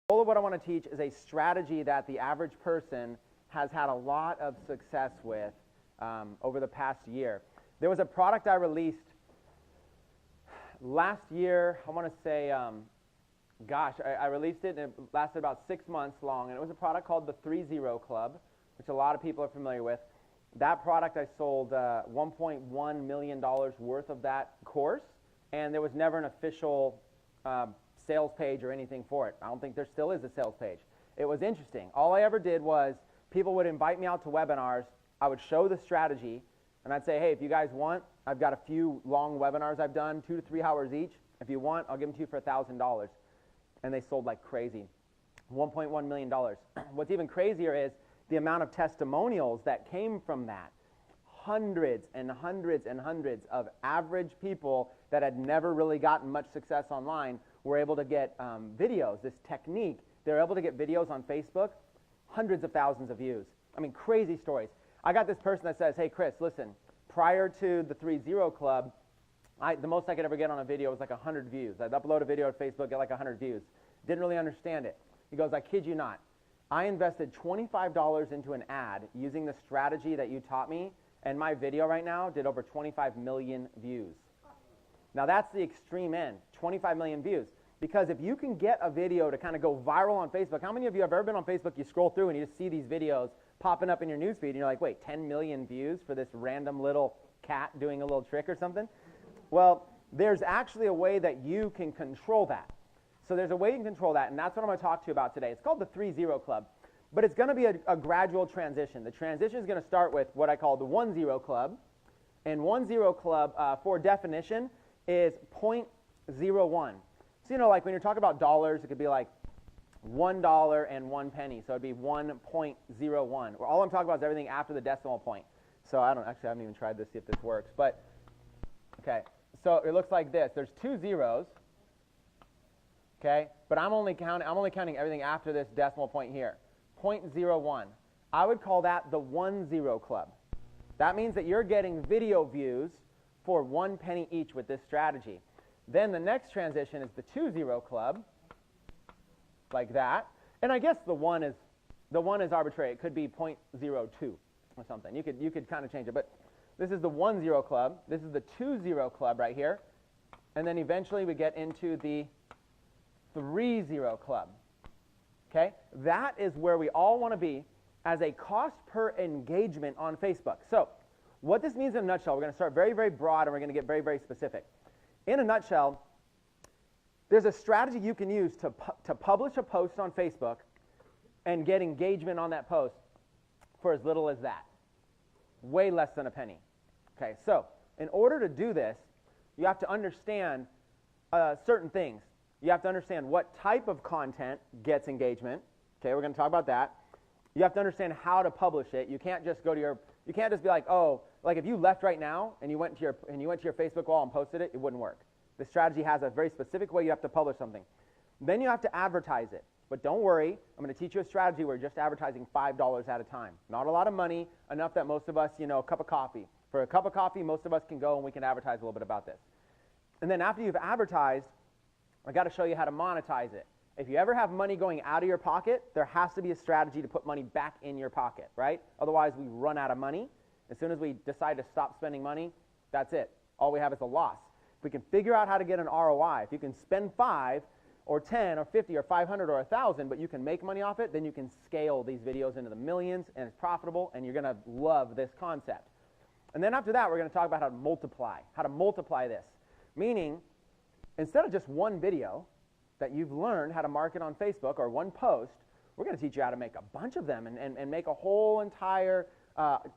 goal of what I want to teach is a strategy that the average person has had a lot of success with over the past year. There was a product I released last year. I want to say, I released it and it lasted about 6 months long, and it was a product called the 3-0 Club, which a lot of people are familiar with. That product, I sold $1.1 million worth of that course, and there was never an official sales page or anything for it. I don't think there still is a sales page. It was interesting. All I ever did was people would invite me out to webinars. I would show the strategy, and I'd say, hey, if you guys want, I've got a few long webinars I've done, 2 to 3 hours each. If you want, I'll give them to you for $1,000. And they sold like crazy, $1.1 million. What's even crazier is the amount of testimonials that came from that. Hundreds and hundreds and hundreds of average people that had never really gotten much success online were able to get videos, this technique. They were able to get videos on Facebook, hundreds of thousands of views. I mean, crazy stories. I got this person that says, hey, Chris, listen, prior to the 3-0 Club, the most I could ever get on a video was like 100 views. I'd upload a video to Facebook, get like 100 views. Didn't really understand it. He goes, I kid you not. I invested $25 into an ad using the strategy that you taught me, and my video right now did over 25 million views. Now that's the extreme end, 25 million views. Because if you can get a video to kind of go viral on Facebook, how many of you have ever been on Facebook, you scroll through and you just see these videos popping up in your newsfeed, and you're like, wait, 10 million views for this random little cat doing a little trick or something? Well, there's actually a way that you can control that. So there's a way you can control that, and that's what I'm going to talk to you about today. It's called the 3-0 Club, but it's going to be a gradual transition. The transition is going to start with what I call the 1-0 Club, and 1-0 Club, for definition, is 0.01. So, you know, like when you're talking about dollars, it could be like $1 and 1 penny, so it'd be 1.01. All I'm talking about is everything after the decimal point. So I haven't even tried this, see if this works, but okay. So it looks like this. There's 2 zeros. Okay, but I'm only counting everything after this decimal point here, 0.01. I would call that the 1-0 Club. That means that you're getting video views for 1 penny each with this strategy. Then the next transition is the 2-0 Club, like that. And I guess the one is arbitrary. It could be 0.02 or something. You could kind of change it. But this is the 1-0 Club. This is the 2-0 Club right here. And then eventually we get into the 3-0 Club. Okay? That is where we all want to be as a cost per engagement on Facebook. So what this means in a nutshell, we're going to start very, very broad, and we're going to get very, very specific. In a nutshell, there's a strategy you can use to publish a post on Facebook and get engagement on that post for as little as that. Way less than a penny. Okay, so in order to do this, you have to understand certain things. You have to understand what type of content gets engagement. Okay, we're going to talk about that. You have to understand how to publish it. You can't just you can't just be like, oh, like if you left right now and you went to your Facebook wall and posted it, it wouldn't work. The strategy has a very specific way you have to publish something. Then you have to advertise it. But don't worry, I'm going to teach you a strategy where you're just advertising $5 at a time. Not a lot of money, enough that most of us, a cup of coffee. For a cup of coffee, most of us can go and we can advertise a little bit about this. And then after you've advertised, I got to show you how to monetize it. If you ever have money going out of your pocket, there has to be a strategy to put money back in your pocket, right? Otherwise, we run out of money. As soon as we decide to stop spending money, that's it. All we have is a loss. If we can figure out how to get an ROI, if you can spend 5 or 10 or 50 or 500 or 1,000, but you can make money off it, then you can scale these videos into the millions, and it's profitable, and you're going to love this concept. And then after that, we're going to talk about how to multiply this. Meaning, instead of just one video that you've learned how to market on Facebook or one post, we're going to teach you how to make a bunch of them and make a whole entire,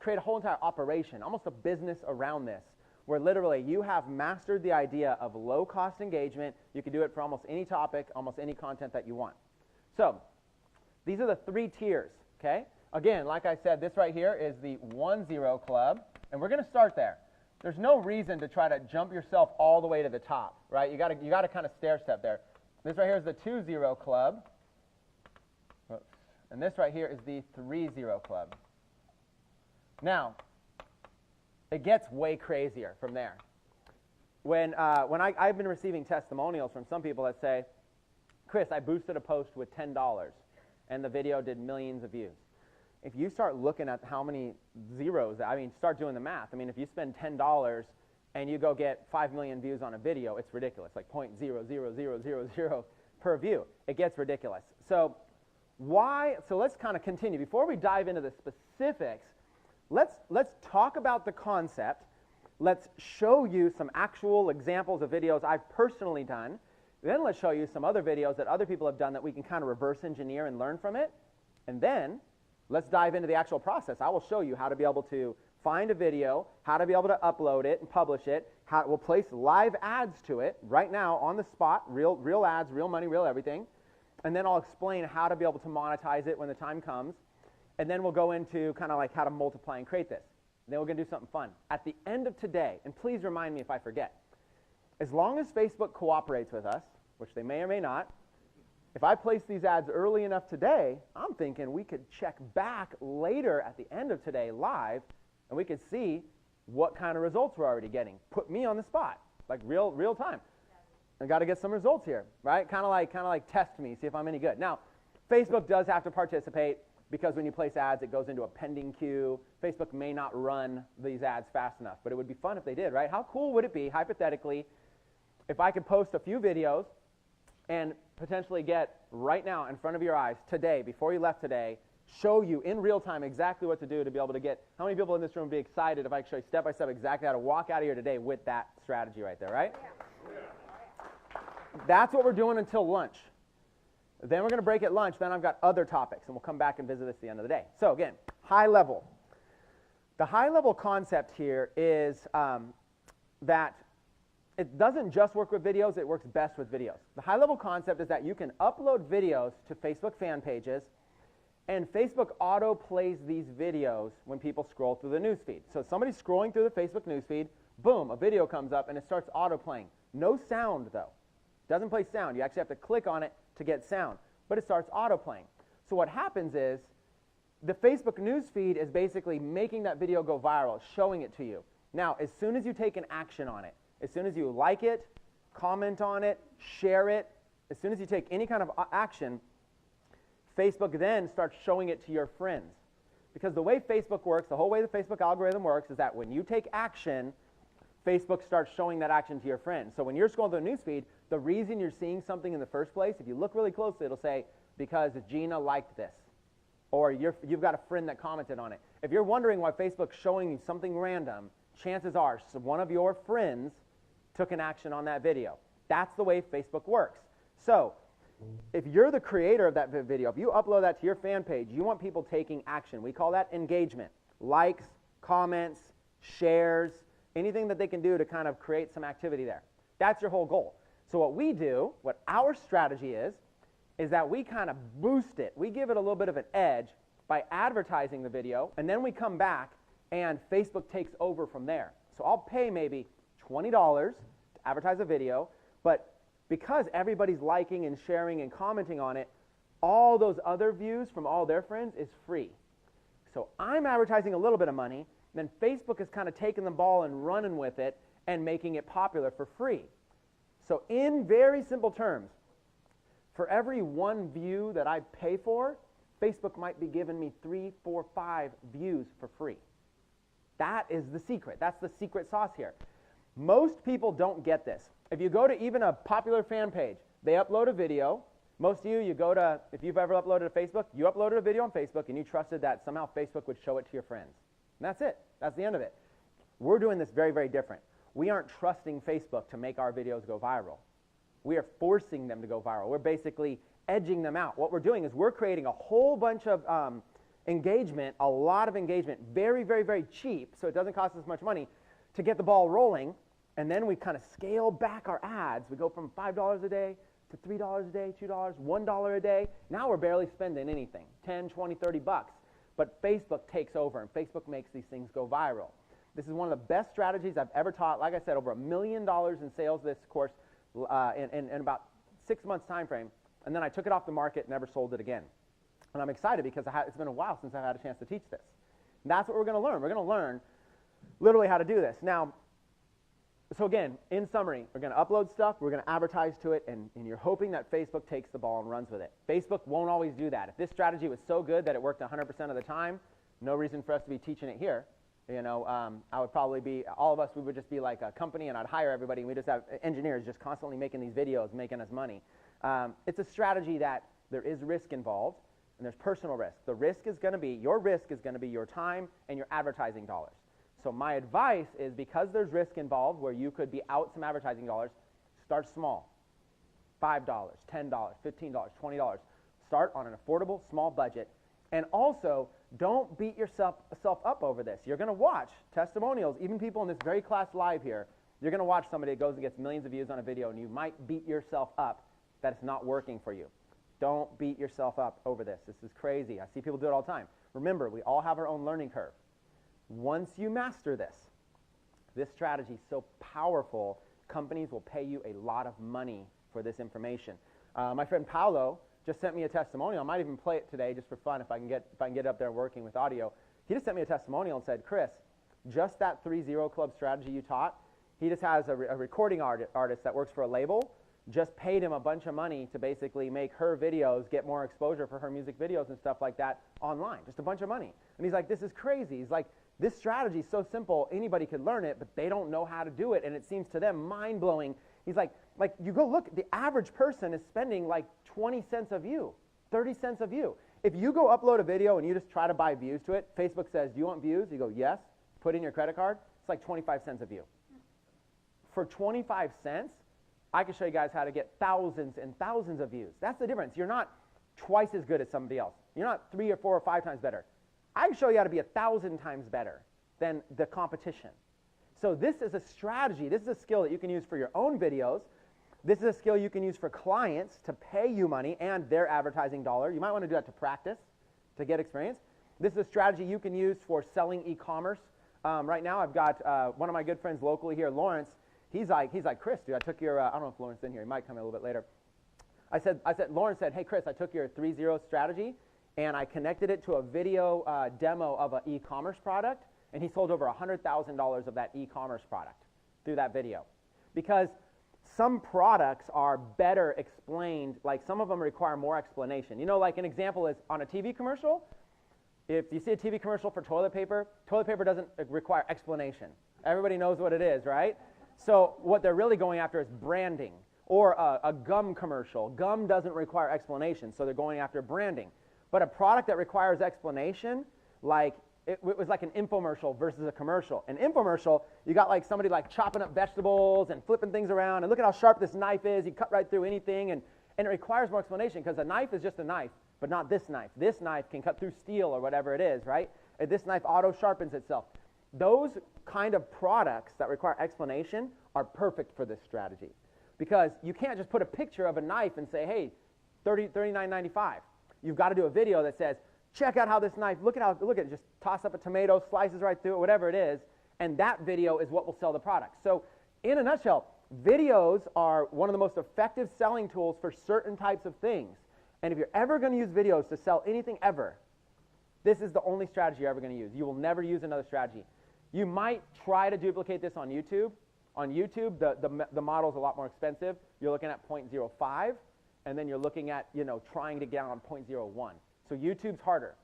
create a whole entire operation, almost a business around this, where literally you have mastered the idea of low-cost engagement. You can do it for almost any topic, almost any content that you want. So these are the 3 tiers, okay? Again, like I said, this right here is the 1-0 Club, and we're going to start there. There's no reason to try to jump yourself all the way to the top, right? You got to kind of stair step there. This right here is the 2-0 Club. Whoops. And this right here is the 3-0 Club. Now, it gets way crazier from there. When I've been receiving testimonials from some people that say, Chris, I boosted a post with $10, and the video did millions of views. If you start looking at how many zeros, I mean, start doing the math. I mean, if you spend $10 and you go get 5 million views on a video, it's ridiculous, like 0.00000 per view. It gets ridiculous. So let's kind of continue. Before we dive into the specifics, let's talk about the concept. Let's show you some actual examples of videos I've personally done. Then let's show you some other videos that other people have done that we can kind of reverse engineer and learn from it. And then let's dive into the actual process. I will show you how to be able to find a video, how to be able to upload it and publish it, how we'll place live ads to it right now on the spot, real ads, real money, real everything. And then I'll explain how to be able to monetize it when the time comes. And then we'll go into kind of like how to multiply and create this. And then we're going to do something fun. At the end of today, and please remind me if I forget, as long as Facebook cooperates with us, which they may or may not, if I place these ads early enough today, I'm thinking we could check back later at the end of today live, and we could see what kind of results we're already getting. Put me on the spot, like real time. I got to get some results here, right? Kind of like test me, see if I'm any good. Now, Facebook does have to participate because when you place ads, it goes into a pending queue. Facebook may not run these ads fast enough, but it would be fun if they did, right? How cool would it be, hypothetically, if I could post a few videos and potentially get right now in front of your eyes today, before you left today, show you in real time exactly what to do to be able to get, how many people in this room would be excited if I could show you step by step exactly how to walk out of here today with that strategy right there, right? Yeah. That's what we're doing until lunch. Then we're going to break at lunch. Then I've got other topics, and we'll come back and visit this at the end of the day. So again, high level. The high level concept here is that it doesn't just work with videos, it works best with videos. The high level concept is that you can upload videos to Facebook fan pages, and Facebook auto plays these videos when people scroll through the newsfeed. So somebody's scrolling through the Facebook newsfeed, boom, a video comes up and it starts auto playing. No sound though. Doesn't play sound. You actually have to click on it to get sound, but it starts auto playing. So what happens is the Facebook newsfeed is basically making that video go viral, showing it to you. Now, as soon as you take an action on it, as soon as you like it, comment on it, share it, as soon as you take any kind of action, Facebook then starts showing it to your friends. Because the way Facebook works, the whole way the Facebook algorithm works is that when you take action, Facebook starts showing that action to your friends. So when you're scrolling through the newsfeed, the reason you're seeing something in the first place, if you look really closely, it'll say, because Gina liked this. Or you've got a friend that commented on it. If you're wondering why Facebook's showing you something random, chances are one of your friends took an action on that video. That's the way Facebook works. So if you're the creator of that video, if you upload that to your fan page, you want people taking action. We call that engagement. Likes, comments, shares, anything that they can do to kind of create some activity there. That's your whole goal. So what we do, what our strategy is that we kind of boost it. We give it a little bit of an edge by advertising the video, and then we come back and Facebook takes over from there. So I'll pay maybe $20 to advertise a video, but because everybody's liking and sharing and commenting on it, all those other views from all their friends is free. So I'm advertising a little bit of money, then Facebook is kind of taking the ball and running with it and making it popular for free. So in very simple terms, for every one view that I pay for, Facebook might be giving me 3, 4, 5 views for free. That is the secret. That's the secret sauce here. Most people don't get this. If you go to even a popular fan page, they upload a video. Most of you go to, if you've ever uploaded to Facebook, you uploaded a video on Facebook and you trusted that somehow Facebook would show it to your friends. And that's it. That's the end of it. We're doing this very, very different. We aren't trusting Facebook to make our videos go viral. We are forcing them to go viral. We're basically edging them out. What we're doing is we're creating a whole bunch of engagement, a lot of engagement, very, very, very cheap, so it doesn't cost us much money to get the ball rolling, and then we kind of scale back our ads. We go from $5 a day to $3 a day, $2, $1 a day. Now we're barely spending anything, 10, 20, 30 bucks. But Facebook takes over, and Facebook makes these things go viral. This is one of the best strategies I've ever taught. Like I said, over $1 million in sales this course in about 6 months time frame, and then I took it off the market, never sold it again. And I'm excited because it's been a while since I've had a chance to teach this. And that's what we're going to learn. We're going to learn literally how to do this. Now, So again, in summary, we're going to upload stuff, we're going to advertise to it, and you're hoping that Facebook takes the ball and runs with it. Facebook won't always do that. If this strategy was so good that it worked 100% of the time, no reason for us to be teaching it here. You know, I would probably be, all of us, we would just be like a company, and I'd hire everybody, and we just have engineers just constantly making these videos, making us money. It's a strategy that there is risk involved, and there's personal risk. The risk is going to be, your risk is going to be your time and your advertising dollars. So my advice is, because there's risk involved where you could be out some advertising dollars, start small. $5, $10, $15, $20. Start on an affordable, small budget. And also, don't beat yourself up over this. You're going to watch testimonials, even people in this very class live here. You're going to watch somebody that goes and gets millions of views on a video, and you might beat yourself up that it's not working for you. Don't beat yourself up over this. This is crazy. I see people do it all the time. Remember, we all have our own learning curve. Once you master this strategy is so powerful, companies will pay you a lot of money for this information. My friend Paolo just sent me a testimonial. I might even play it today just for fun if I can get it up there working with audio. He just sent me a testimonial and said, Chris, just that 3-0 club strategy you taught, he just has a recording artist that works for a label, just paid him a bunch of money to basically make her videos get more exposure for her music videos and stuff like that online, just a bunch of money. And he's like, this is crazy. He's like, this strategy is so simple, anybody could learn it, but they don't know how to do it, and it seems to them mind-blowing. He's like you go look, the average person is spending like 20 cents a view, 30 cents a view. If you go upload a video and you just try to buy views to it, Facebook says, do you want views? You go, yes. Put in your credit card. It's like 25 cents a view. For 25 cents, I can show you guys how to get thousands and thousands of views. That's the difference. You're not twice as good as somebody else. You're not 3 or 4 or 5 times better. I can show you how to be 1,000 times better than the competition. So this is a strategy. This is a skill that you can use for your own videos. This is a skill you can use for clients to pay you money and their advertising dollar. You might want to do that to practice, to get experience. This is a strategy you can use for selling e-commerce. Right now I've got one of my good friends locally here, Lawrence. He's like, Chris, dude, I took your, I don't know if Lawrence is in here. He might come in a little bit later. Lawrence said, hey, Chris, I took your 3-0 strategy, and I connected it to a video demo of an e-commerce product, and he sold over $100,000 of that e-commerce product through that video. Because some products are better explained, like some of them require more explanation. You know, like an example is on a TV commercial, if you see a TV commercial for toilet paper doesn't require explanation. Everybody knows what it is, right? So what they're really going after is branding. Or a gum commercial. Gum doesn't require explanation, so they're going after branding. But a product that requires explanation, like it was like an infomercial versus a commercial. An infomercial, you got like somebody like chopping up vegetables and flipping things around, and look at how sharp this knife is. You cut right through anything, and it requires more explanation because a knife is just a knife, but not this knife. This knife can cut through steel or whatever it is, right? And this knife auto sharpens itself. Those kind of products that require explanation are perfect for this strategy. Because you can't just put a picture of a knife and say, hey, $39.95. You've got to do a video that says, check out how this knife, look at it, just toss up a tomato, slices right through it, whatever it is, and that video is what will sell the product. So in a nutshell, videos are one of the most effective selling tools for certain types of things. And if you're ever going to use videos to sell anything ever, this is the only strategy you're ever going to use. You will never use another strategy. You might try to duplicate this on YouTube. On YouTube, the model's a lot more expensive. You're looking at 0.05, and then you're looking at, trying to get on 0.01. So YouTube's harder.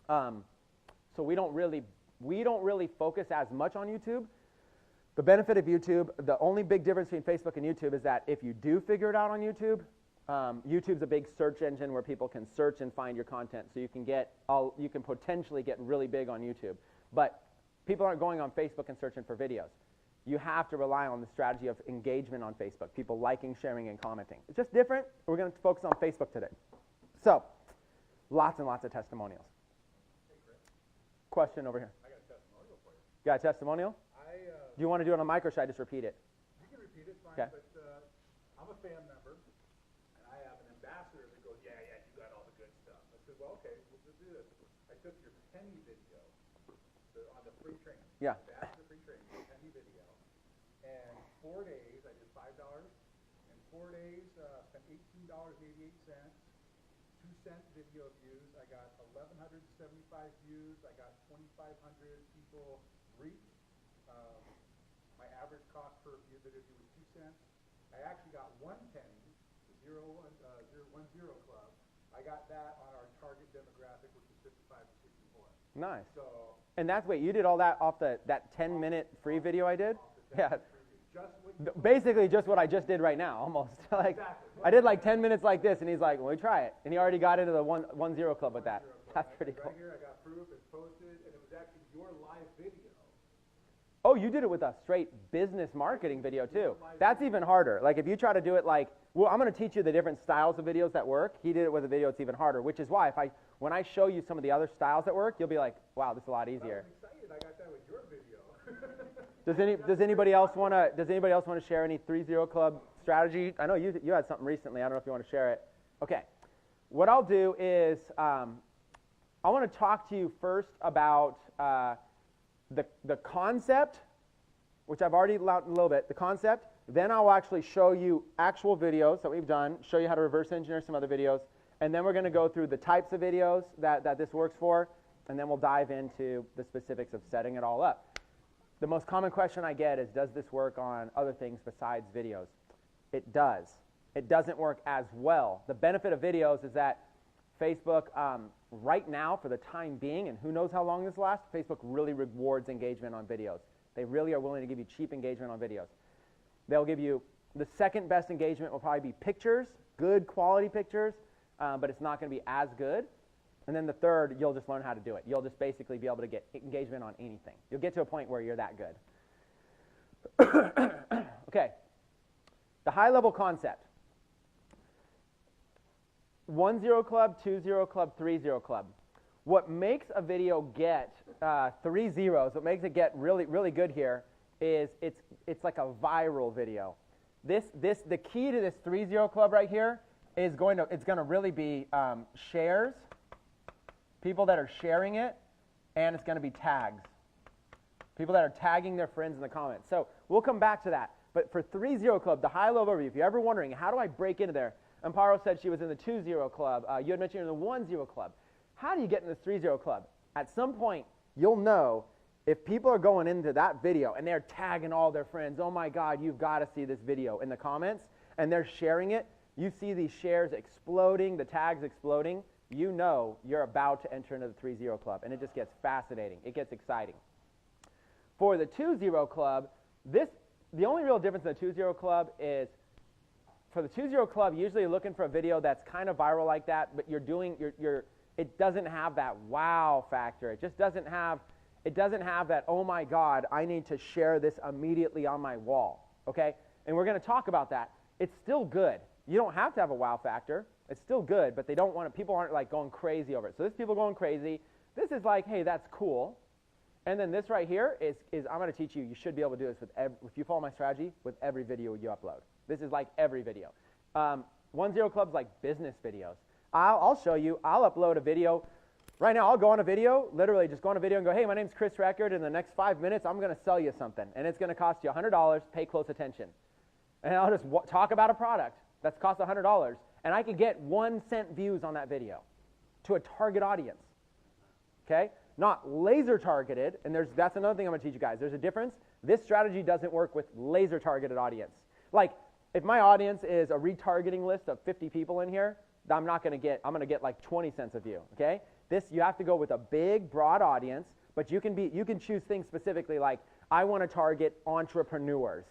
So we don't really focus as much on YouTube. The benefit of YouTube, the only big difference between Facebook and YouTube is that if you do figure it out on YouTube, YouTube's a big search engine where people can search and find your content. So you can potentially get really big on YouTube. But people aren't going on Facebook and searching for videos. You have to rely on the strategy of engagement on Facebook, people liking, sharing, and commenting. It's just different. We're going to focus on Facebook today. So, lots and lots of testimonials. Hey, Chris. Question over here. I got a testimonial for you. You got a testimonial? Do you want to do it on mic, or should I just repeat it? You can repeat it, fine, okay. But I'm a fan member, and I have an ambassador that goes, yeah, you got all the good stuff. I said, well, okay, we'll do this. I took your penny video on the free training. Yeah. Ambassador free training, penny video. And 4 days, I did $5. In 4 days, spent $18.88. 2-cent video views. I got 1,175 views. I got 2,500 people reach. My average cost per view video view was 2 cents. I actually got 1 penny, the 010 Club. I got that on our target demographic, which is 55 to 64. Nice. So, And that's, wait, you did all that off that 10-minute free video I did? Yeah. Basically just what I just did right now, almost. Like, exactly. I did like 10 minutes like this, and he's like, well, we try it. And he already got into the 1-0 Club with that. That's pretty cool. Right here, I got proof, it's posted, and it was actually your live video. Oh, you did it with a straight business marketing video, too. That's even harder. Like, if you try to do it like, well, I'm going to teach you the different styles of videos that work. He did it with a video, it's even harder, which is why when I show you some of the other styles that work, you'll be like, wow, this is a lot easier. I'm excited I got that with your video. Does anybody else want to share any 3-0 Club strategy? I know you had something recently. I don't know if you want to share it. Okay. What I'll do is I want to talk to you first about the concept, which I've already outlined a little bit, the concept. Then I'll actually show you actual videos that we've done, show you how to reverse engineer some other videos, and then we're going to go through the types of videos that this works for, and then we'll dive into the specifics of setting it all up. The most common question I get is, does this work on other things besides videos? It does. It doesn't work as well. The benefit of videos is that Facebook, right now, for the time being, and who knows how long this lasts, Facebook really rewards engagement on videos. They really are willing to give you cheap engagement on videos. They'll give you, the second best engagement will probably be pictures, good quality pictures, but it's not going to be as good. And then the third, you'll just learn how to do it. You'll just basically be able to get engagement on anything. You'll get to a point where you're that good. Okay. The high-level concept. 1-0 Club, 2-0 Club, 3-0 Club. What makes a video get 3 zeros, what makes it get really, really good here is it's like a viral video. The key to this 3-0 Club right here is it's going to really be shares, people that are sharing it, and it's going to be tags. People that are tagging their friends in the comments. So we'll come back to that. But for 3-0 Club, the high-level overview, if you're ever wondering, how do I break into there? Amparo said she was in the 2-0 Club. You had mentioned you're in the 1-0 Club. How do you get in this 3-0 Club? At some point, you'll know if people are going into that video and they're tagging all their friends, oh my God, you've got to see this video in the comments, and they're sharing it, you see these shares exploding, the tags exploding, you know you're about to enter into the 3-0 Club, and it just gets fascinating. It gets exciting. For the 2-0 Club, the only real difference in the 2-0 Club is, for the 2-0 Club, usually you're looking for a video that's kind of viral like that, but it doesn't have that wow factor. It just doesn't have that, oh my God, I need to share this immediately on my wall, okay? And we're going to talk about that. It's still good. You don't have to have a wow factor. It's still good, but people aren't like going crazy over it. So this people going crazy. This is like, hey, that's cool. And then this right here is I'm going to teach you. You should be able to do this if you follow my strategy, with every video you upload. This is like every video. 1-0 Club's like business videos. I'll show you. I'll upload a video. Right now, I'll go on a video, literally just go on a video and go, hey, my name's Chris Record. In the next 5 minutes, I'm going to sell you something. And it's going to cost you $100. Pay close attention. And I'll just talk about a product that's cost $100. And I can get 1 cent views on that video to a target audience. Okay? Not laser targeted. And that's another thing I'm going to teach you guys. There's a difference. This strategy doesn't work with laser targeted audience. Like, if my audience is a retargeting list of 50 people in here, I'm going to get like 20 cents a view, okay? You have to go with a big, broad audience, but you can choose things specifically like, I want to target entrepreneurs,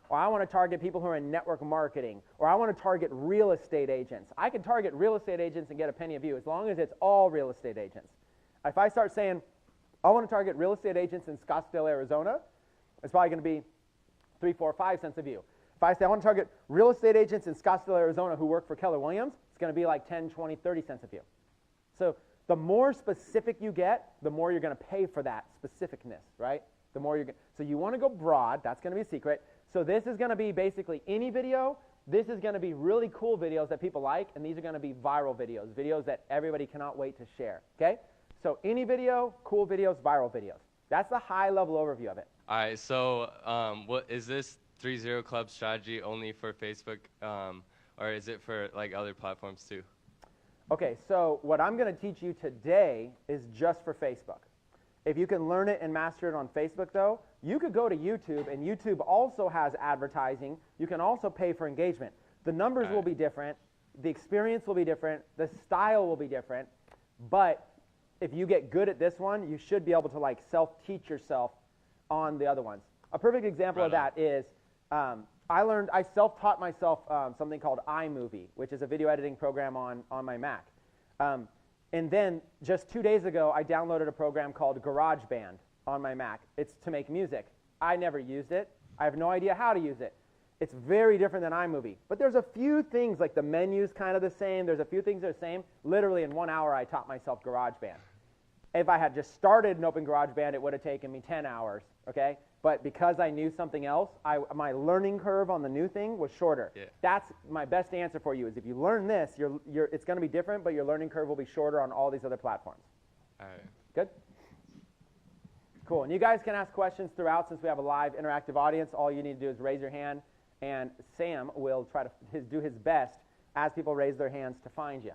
or I want to target people who are in network marketing, or I want to target real estate agents. I can target real estate agents and get a penny a view as long as it's all real estate agents. If I start saying, I want to target real estate agents in Scottsdale, Arizona, it's probably going to be 3, 4, 5 cents a view. If I say I want to target real estate agents in Scottsdale, Arizona who work for Keller Williams, it's going to be like 10, 20, 30 cents a view. So the more specific you get, the more you're going to pay for that specificness, right? So you want to go broad. That's going to be a secret. So this is going to be basically any video. This is going to be really cool videos that people like, and these are going to be viral videos that everybody cannot wait to share, okay? So any video, cool videos, viral videos. That's the high-level overview of it. All right, so what is this 3-0 Club strategy only for Facebook, or is it for like other platforms too? Okay, so what I'm going to teach you today is just for Facebook. If you can learn it and master it on Facebook, though, you could go to YouTube, and YouTube also has advertising. You can also pay for engagement. The numbers will be different. The experience will be different. The style will be different. But if you get good at this one, you should be able to like self-teach yourself on the other ones. A perfect example of that is I self-taught myself something called iMovie, which is a video editing program on my Mac. And then just 2 days ago, I downloaded a program called GarageBand on my Mac. It's to make music. I never used it. I have no idea how to use it. It's very different than iMovie. But there's a few things, like the menu's kind of the same. There's a few things that are the same. Literally in 1 hour, I taught myself GarageBand. If I had just started an open GarageBand, it would have taken me 10 hours, okay? But because I knew something else, my learning curve on the new thing was shorter. Yeah. That's my best answer for you, is if you learn this, it's going to be different, but your learning curve will be shorter on all these other platforms. All right. Good? Cool. And you guys can ask questions throughout since we have a live interactive audience. All you need to do is raise your hand, and Sam will try to do his best as people raise their hands to find you.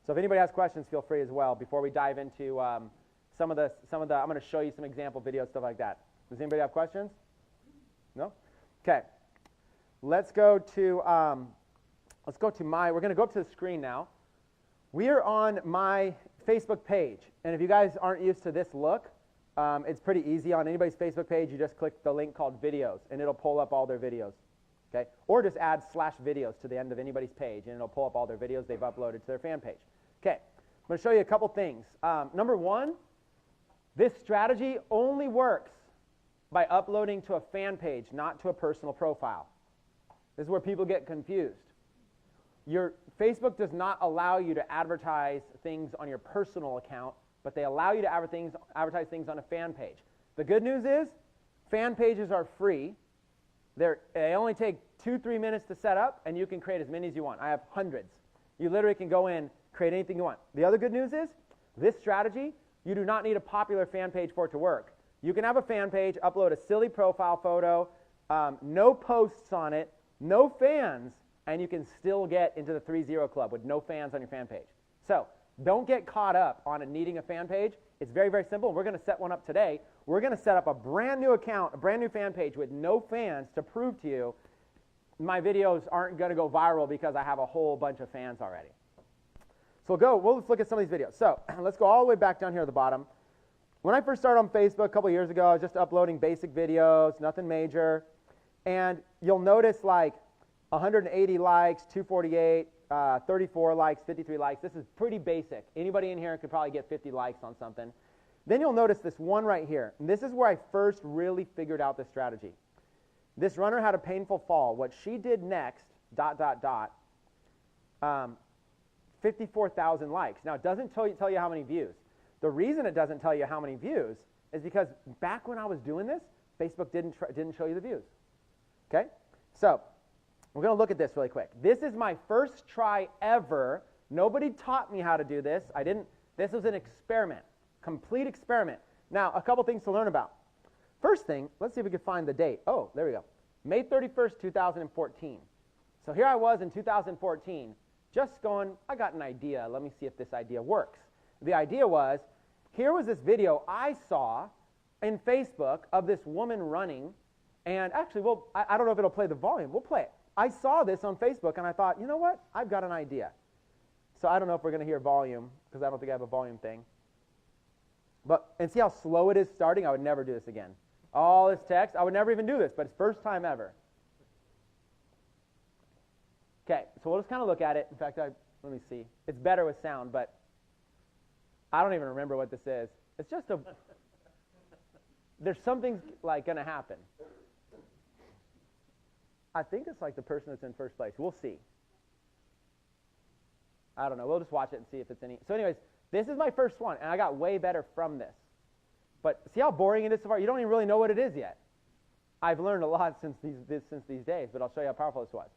So if anybody has questions, feel free as well. Before we dive into some of the, I'm going to show you some example videos, stuff like that. Does anybody have questions? No? Okay. Let's go to we're going to go up to the screen now. We are on my Facebook page. And if you guys aren't used to this look, it's pretty easy. On anybody's Facebook page, you just click the link called videos, and it'll pull up all their videos. Okay? Or just add /videos to the end of anybody's page, and it'll pull up all their videos they've uploaded to their fan page. Okay. I'm going to show you a couple things. Number one, this strategy only works by uploading to a fan page, not to a personal profile. This is where people get confused. Your Facebook does not allow you to advertise things on your personal account, but they allow you to advertise things on a fan page. The good news is fan pages are free. They only take 2-3 minutes to set up, and you can create as many as you want. I have hundreds. You literally can go in, create anything you want. The other good news is this strategy, you do not need a popular fan page for it to work. You can have a fan page, upload a silly profile photo, no posts on it, no fans, and you can still get into the 3-0 club with no fans on your fan page. So don't get caught up on needing a fan page. It's very, very simple. We're going to set one up today. We're going to set up a brand new account, a brand new fan page with no fans to prove to you my videos aren't going to go viral because I have a whole bunch of fans already. So let's look at some of these videos. So let's go all the way back down here at the bottom. When I first started on Facebook a couple years ago, I was just uploading basic videos, nothing major. And you'll notice like 180 likes, 248, 34 likes, 53 likes. This is pretty basic. Anybody in here could probably get 50 likes on something. Then you'll notice this one right here. And this is where I first really figured out this strategy. This runner had a painful fall. What she did next, 54,000 likes. Now, it doesn't tell you how many views. The reason it doesn't tell you how many views is because back when I was doing this, Facebook didn't show you the views. Okay? So we're going to look at this really quick. This is my first try ever. Nobody taught me how to do this. This was an experiment, complete experiment. Now, a couple things to learn about. First thing, let's see if we can find the date. Oh, there we go. May 31st, 2014. So here I was in 2014, just going, I got an idea. Let me see if this idea works. The idea was, here was this video I saw in Facebook of this woman running, and actually, I don't know if it'll play the volume. We'll play it. I saw this on Facebook, and I thought, you know what? I've got an idea. So I don't know if we're going to hear volume, because I don't think I have a volume thing. And see how slow it is starting? I would never do this again. All this text, I would never even do this, but it's first time ever. Okay, so we'll just kind of look at it. In fact, let me see. It's better with sound, but I don't even remember what this is. It's just there's something like going to happen. I think it's like the person that's in first place. We'll see. I don't know. We'll just watch it and see if it's any. So anyways, this is my first one, and I got way better from this. But see how boring it is so far? You don't even really know what it is yet. I've learned a lot since these days, but I'll show you how powerful this was.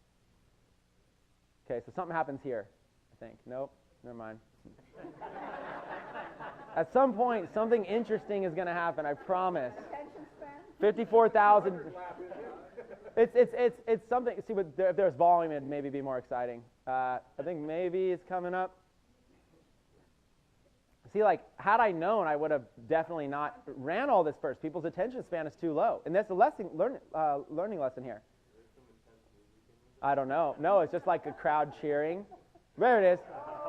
Okay, so something happens here, I think. Nope, never mind. At some point, something interesting is going to happen, I promise. 54,000. It's something. See, but if there's volume, it'd maybe be more exciting. I think maybe it's coming up. See, like, had I known, I would have definitely not ran all this first. People's attention span is too low. And that's a learning lesson here. I don't know. No, it's just like a crowd cheering. There it is.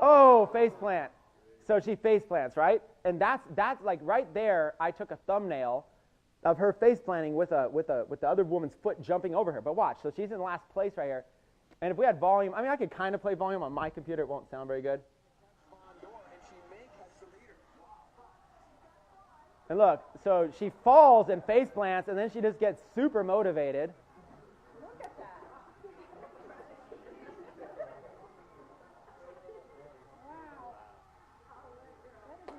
Oh, face plant. So she face plants, right? And that's like right there, I took a thumbnail of her face planting with the other woman's foot jumping over her. But watch, so she's in last place right here. And if we had volume, I mean, I could kind of play volume on my computer. It won't sound very good. And look, so she falls and face plants, and then she just gets super motivated. Look at that. Wow.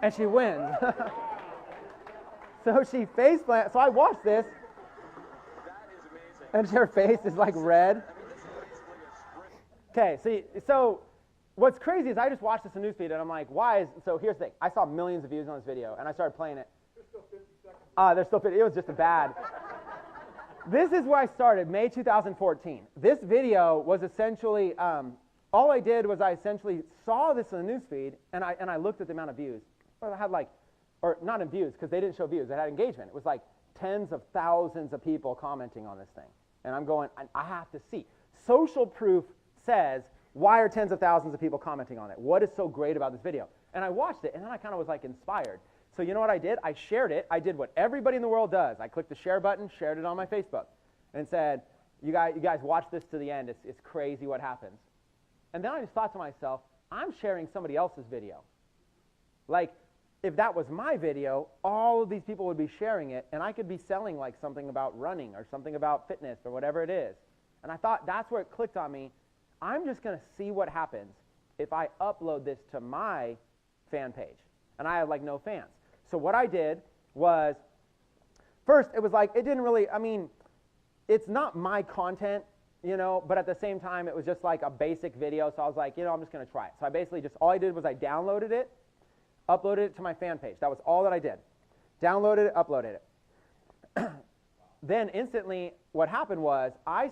And she wins. So she face plants. So I watched this. And her face is like red. Okay, so what's crazy is I just watched this in newsfeed, and I'm like, so here's the thing. I saw millions of views on this video, and I started playing it. There's still 50. It was just a bad. This is where I started, May 2014. This video was essentially, all I did was I essentially saw this in the newsfeed, and I looked at the amount of views. Well, I had or not in views, because they didn't show views. It had engagement. It was like tens of thousands of people commenting on this thing. And I'm going, I have to see. Social proof says, why are tens of thousands of people commenting on it? What is so great about this video? And I watched it, and then I kind of was like inspired. So you know what I did? I shared it. I did what everybody in the world does. I clicked the share button, shared it on my Facebook, and said, you guys watch this to the end. It's crazy what happens. And then I just thought to myself, I'm sharing somebody else's video. Like, if that was my video, all of these people would be sharing it, and I could be selling like something about running or something about fitness or whatever it is. And I thought that's where it clicked on me. I'm just going to see what happens if I upload this to my fan page. And I have like no fans. So what I did was, first it was like, it didn't really, I mean, it's not my content, you know, but at the same time it was just like a basic video. So I was like, you know, I'm just going to try it. So I basically all I did was I downloaded it, uploaded it to my fan page. That was all that I did. Downloaded it, uploaded it. Then instantly what happened was I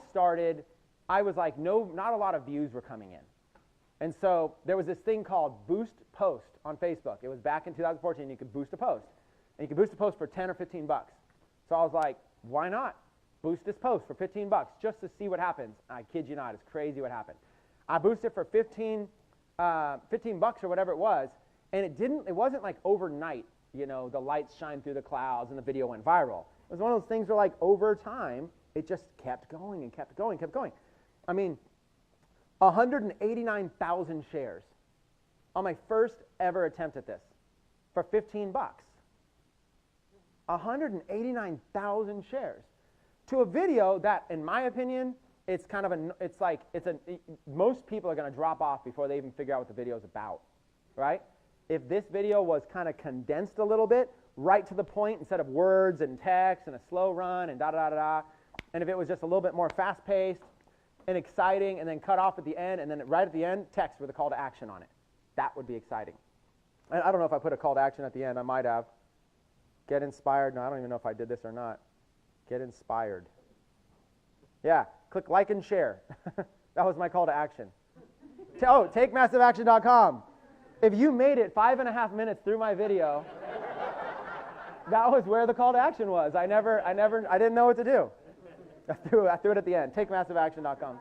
was like, not a lot of views were coming in. And so there was this thing called Boost Post on Facebook. It was back in 2014. You could boost a post. And you could boost a post for 10 or 15 bucks. So I was like, why not boost this post for 15 bucks just to see what happens? I kid you not. It's crazy what happened. I boosted for 15 bucks or whatever it was. And it wasn't like overnight, you know, the lights shine through the clouds and the video went viral. It was one of those things where like over time, it just kept going and kept going, kept going. I mean, 189,000 shares on my first ever attempt at this for 15 bucks. 189,000 shares to a video that, in my opinion, it's kind of most people are going to drop off before they even figure out what the video is about, right? If this video was kind of condensed a little bit, right to the point instead of words and text and a slow run and da-da-da-da-da, and if it was just a little bit more fast-paced and exciting and then cut off at the end and then right at the end, text with a call to action on it. That would be exciting. And I don't know if I put a call to action at the end. I might have. Get inspired. No, I don't even know if I did this or not. Get inspired. Yeah, click like and share. That was my call to action. TakeMassiveAction.com. If you made it 5.5 minutes through my video, that was where the call to action was. I didn't know what to do. I threw it at the end. TakeMassiveAction.com.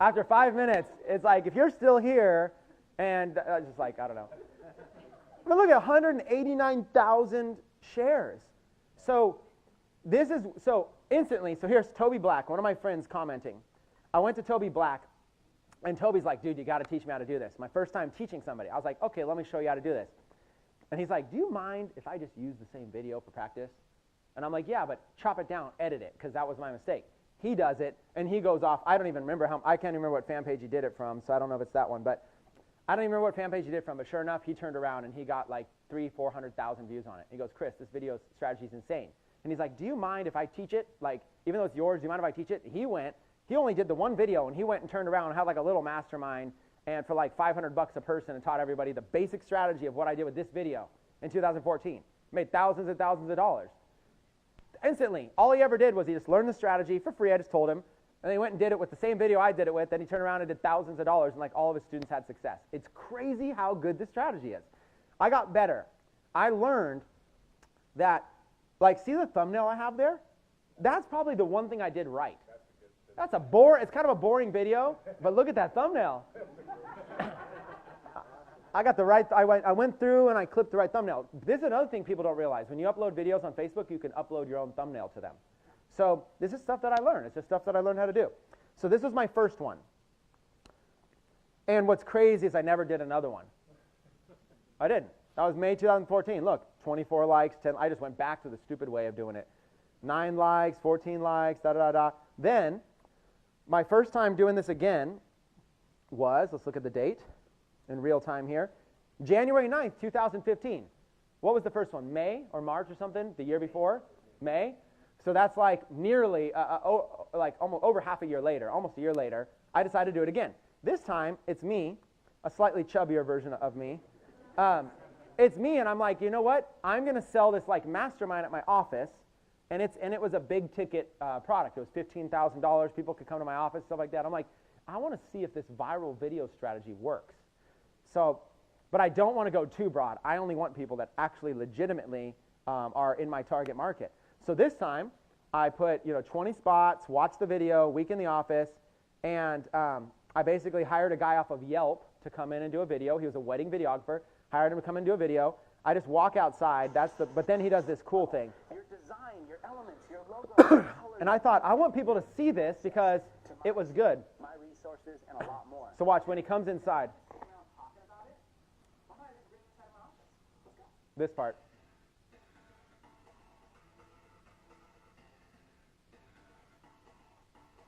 After 5 minutes, it's like, if you're still here, and just like, I don't know. But look at 189,000 shares. So instantly, so here's Toby Black, one of my friends commenting. I went to Toby Black, and Toby's like, dude, you got to teach me how to do this. My first time teaching somebody. I was like, okay, let me show you how to do this. And he's like, do you mind if I just use the same video for practice? And I'm like, yeah, but chop it down, edit it, because that was my mistake. He does it, and he goes off. I don't even remember I can't remember what fan page he did it from, so I don't know if it's that one. But I don't even remember what fan page he did it from, but sure enough, he turned around, and he got like 300,000-400,000 views on it. He goes, Chris, this video strategy is insane. And he's like, do you mind if I teach it? Like, even though it's yours, do you mind if I teach it? He only did the one video, and he went and turned around and had like a little mastermind, and for like 500 bucks a person, and taught everybody the basic strategy of what I did with this video in 2014. Made thousands and thousands of dollars. Instantly, all he ever did was he just learned the strategy for free. I just told him, and then he went and did it with the same video I did it with. Then he turned around and did thousands of dollars, and like all of his students had success. It's crazy how good this strategy is. I got better. I learned that, like, see the thumbnail I have there? That's probably the one thing I did right. It's kind of a boring video, but look at that thumbnail. I went through and I clipped the right thumbnail. This is another thing people don't realize. When you upload videos on Facebook, you can upload your own thumbnail to them. So this is stuff that I learned. It's just stuff that I learned how to do. So this was my first one. And what's crazy is I never did another one. I didn't. That was May 2014. Look, 24 likes, 10. I just went back to the stupid way of doing it. 9 likes, 14 likes, da-da-da-da. Then, my first time doing this again was, let's look at the date in real time here, January 9th, 2015. What was the first one? May or March or something? The year before? May? So that's like nearly, like almost over half a year later, almost a year later, I decided to do it again. This time, it's me, a slightly chubbier version of me. It's me, and I'm like, you know what? I'm going to sell this like mastermind at my office, and it was a big ticket product. It was $15,000. People could come to my office, stuff like that. I'm like, I want to see if this viral video strategy works. So, but I don't want to go too broad. I only want people that actually legitimately are in my target market. So this time, I put 20 spots, watched the video, week in the office, and I basically hired a guy off of Yelp to come in and do a video. He was a wedding videographer. Hired him to come and do a video. I just walk outside. But then he does this cool thing. Your design, your elements, your logo, your colors. And I thought, I want people to see this because it was good. My resources and a lot more. So watch, when he comes inside. This part.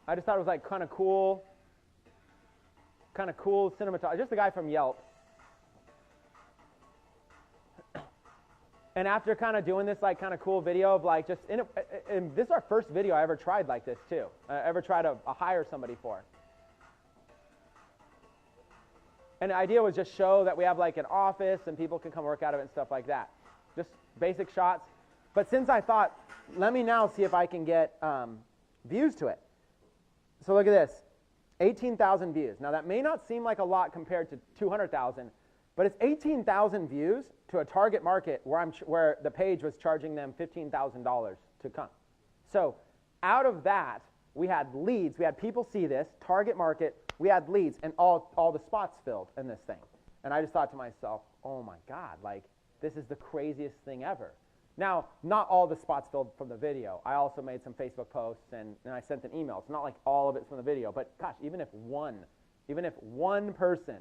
I just thought it was like kind of cool cinematography. Just a guy from Yelp. And after kind of doing this like kind of cool video of like just, and this is our first video I ever tried like this too. Ever tried to hire somebody for. And the idea was just show that we have like an office and people can come work out of it and stuff like that. Just basic shots. But since I thought, let me now see if I can get views to it. So look at this, 18,000 views. Now that may not seem like a lot compared to 200,000, but it's 18,000 views to a target market where the page was charging them $15,000 to come. So out of that, we had leads. We had people see this, target market. We had leads, and all the spots filled in this thing. And I just thought to myself, oh my God, like this is the craziest thing ever. Now, not all the spots filled from the video. I also made some Facebook posts, and I sent an email. It's not like all of it's from the video, but gosh, even if one person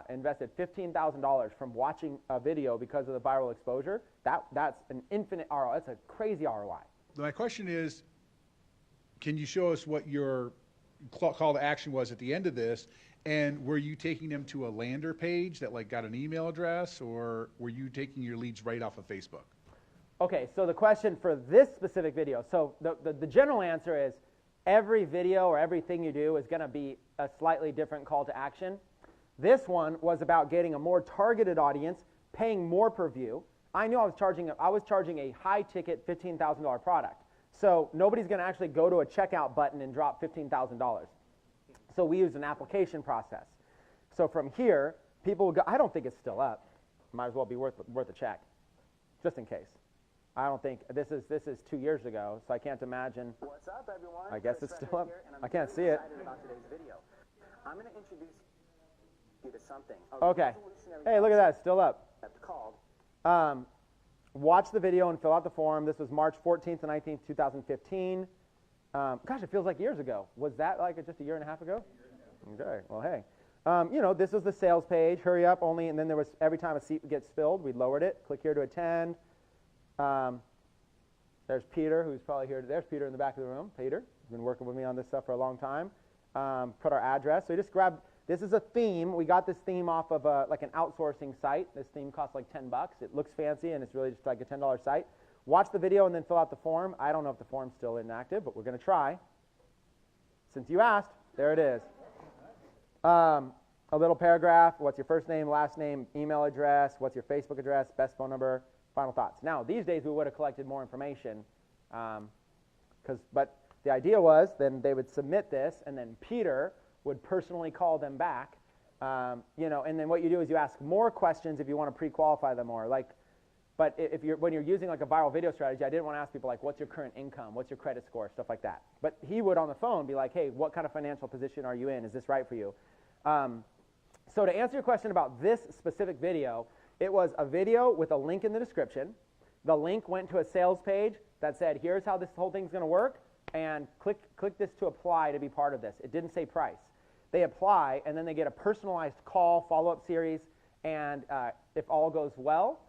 invested $15,000 from watching a video because of the viral exposure, that's an infinite ROI. That's a crazy ROI. My question is, can you show us what your call to action was at the end of this? And were you taking them to a lander page that like got an email address, or were you taking your leads right off of Facebook? Okay, so the question for this specific video, so the general answer is every video or everything you do is going to be a slightly different call to action. This one was about getting a more targeted audience, paying more per view. I knew I was charging a high-ticket $15,000 product. So nobody's going to actually go to a checkout button and drop $15,000. So we used an application process. So from here, people would go, I don't think it's still up. Might as well be worth a check, just in case. I don't think, this is 2 years ago, so I can't imagine. What's up, everyone? I guess it's still up. Here, and I can't see very it. excited about today's video. I'm going to introduce you to something. Okay. Hey, look at that, it's still up. Called. Watch the video and fill out the form. This was March 14th and 19th, 2015. Gosh, it feels like years ago. Was that like just a year and a half ago? Okay, well, hey. This was the sales page. Hurry up, only, and then there was, every time a seat gets filled, we lowered it. Click here to attend. There's Peter, who's probably here. There's Peter in the back of the room. Peter has been working with me on this stuff for a long time. Put our address. So we just grabbed, this is a theme. We got this theme off of like an outsourcing site. This theme costs like $10. It looks fancy, and it's really just like a $10 site. Watch the video and then fill out the form. I don't know if the form's still inactive, but we're going to try. Since you asked, there it is. A little paragraph. What's your first name, last name, email address, what's your Facebook address, best phone number, final thoughts. Now, these days we would have collected more information, but the idea was then they would submit this, and then Peter would personally call them back, and then what you do is you ask more questions if you want to pre-qualify them more. Like, But when you're using like a viral video strategy, I didn't want to ask people like, what's your current income? What's your credit score? Stuff like that. But he would on the phone be like, hey, what kind of financial position are you in? Is this right for you? So to answer your question about this specific video, it was a video with a link in the description. The link went to a sales page that said, here's how this whole thing's going to work, and click this to apply to be part of this. It didn't say price. They apply, and then they get a personalized call, follow-up series, and if all goes well,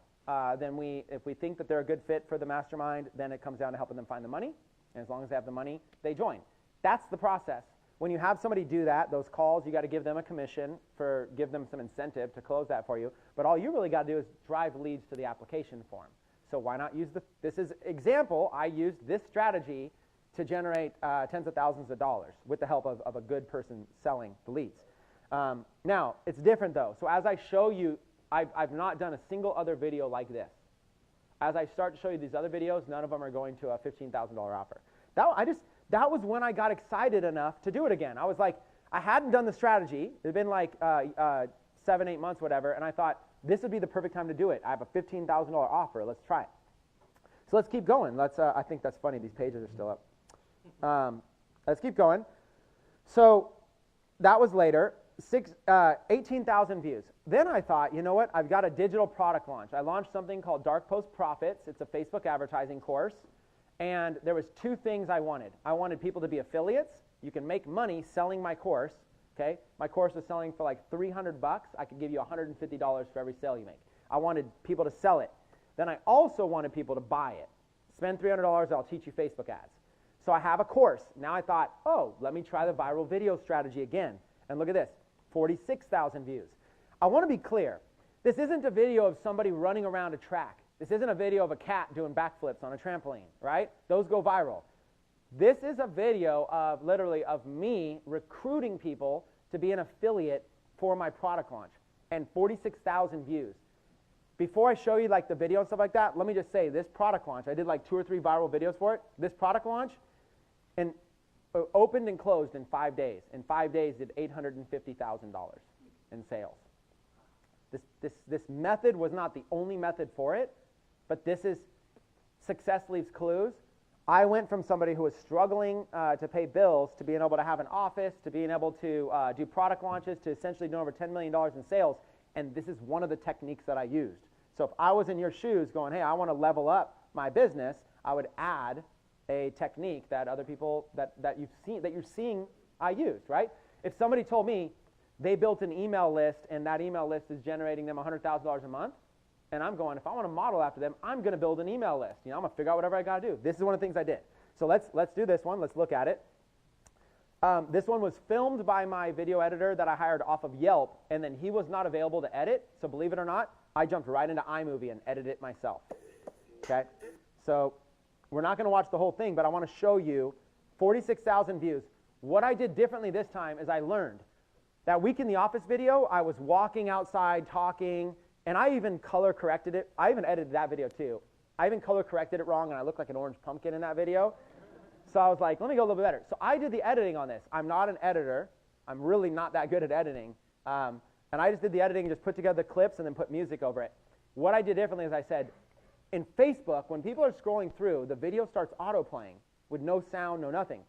then if we think that they're a good fit for the mastermind, then it comes down to helping them find the money, and as long as they have the money, they join. That's the process. When you have somebody do that, those calls, you got to give them a commission give them some incentive to close that for you, but all you really got to do is drive leads to the application form. So why not use this is example, I used this strategy to generate tens of thousands of dollars with the help of a good person selling the leads. Now, it's different though. So as I show you, I've not done a single other video like this. As I start to show you these other videos, none of them are going to a $15,000 offer. That was when I got excited enough to do it again. I was like, I hadn't done the strategy. It had been like 7, 8 months, whatever, and I thought, this would be the perfect time to do it. I have a $15,000 offer. Let's try it. So let's keep going. I think that's funny. These pages are still up. Let's keep going. So that was later. 18,000 views. Then I thought, you know what? I've got a digital product launch. I launched something called Dark Post Profits. It's a Facebook advertising course. And there was 2 things I wanted. I wanted people to be affiliates. You can make money selling my course. Okay? My course was selling for like $300. I could give you $150 for every sale you make. I wanted people to sell it. Then I also wanted people to buy it. Spend $300, I'll teach you Facebook ads. So I have a course. Now I thought, oh, let me try the viral video strategy again. And look at this, 46,000 views. I want to be clear. This isn't a video of somebody running around a track. This isn't a video of a cat doing backflips on a trampoline, right? Those go viral. This is a video of literally of me recruiting people to be an affiliate for my product launch, and 46,000 views. Before I show you like the video and stuff like that, let me just say this product launch, I did like 2 or 3 viral videos for it. This product launch and opened and closed in 5 days. In 5 days did $850,000 in sales. This method was not the only method for it, but this is success leaves clues. I went from somebody who was struggling to pay bills to being able to have an office, to being able to do product launches, to essentially doing over $10 million in sales, and this is one of the techniques that I used. So if I was in your shoes going, hey, I want to level up my business, I would add a technique that other people that you're seeing I used, right? If somebody told me they built an email list and that email list is generating them $100,000 a month, and I'm going, if I want to model after them, I'm going to build an email list. I'm going to figure out whatever I got to do. This is one of the things I did. So let's do this one. Let's look at it. This one was filmed by my video editor that I hired off of Yelp, and then he was not available to edit. So believe it or not, I jumped right into iMovie and edited it myself. Okay? So we're not going to watch the whole thing, but I want to show you 46,000 views. What I did differently this time is I learned. That week in the office video, I was walking outside, talking, and I even color corrected it. I even edited that video too. I even color corrected it wrong, and I looked like an orange pumpkin in that video. So I was like, let me go a little bit better. So I did the editing on this. I'm not an editor. I'm really not that good at editing. And I just did the editing and just put together the clips and then put music over it. What I did differently is I said, in Facebook, when people are scrolling through, the video starts auto-playing with no sound, no nothing.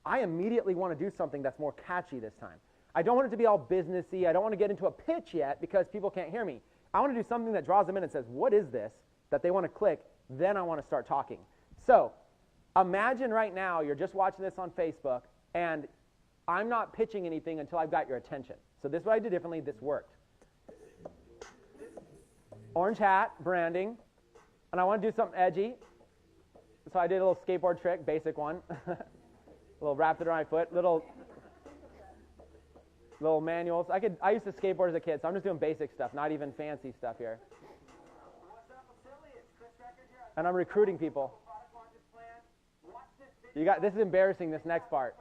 I immediately want to do something that's more catchy this time. I don't want it to be all businessy. I don't want to get into a pitch yet because people can't hear me. I want to do something that draws them in and says, what is this? That they want to click. Then I want to start talking. So imagine right now you're just watching this on Facebook, and I'm not pitching anything until I've got your attention. So this is what I did differently. This worked. Orange hat, branding. And I want to do something edgy. So I did a little skateboard trick, basic one. A little wrapped it around my foot. Little manuals. I used to skateboard as a kid, so I'm just doing basic stuff, not even fancy stuff here. And I'm recruiting people. This is embarrassing, this next part.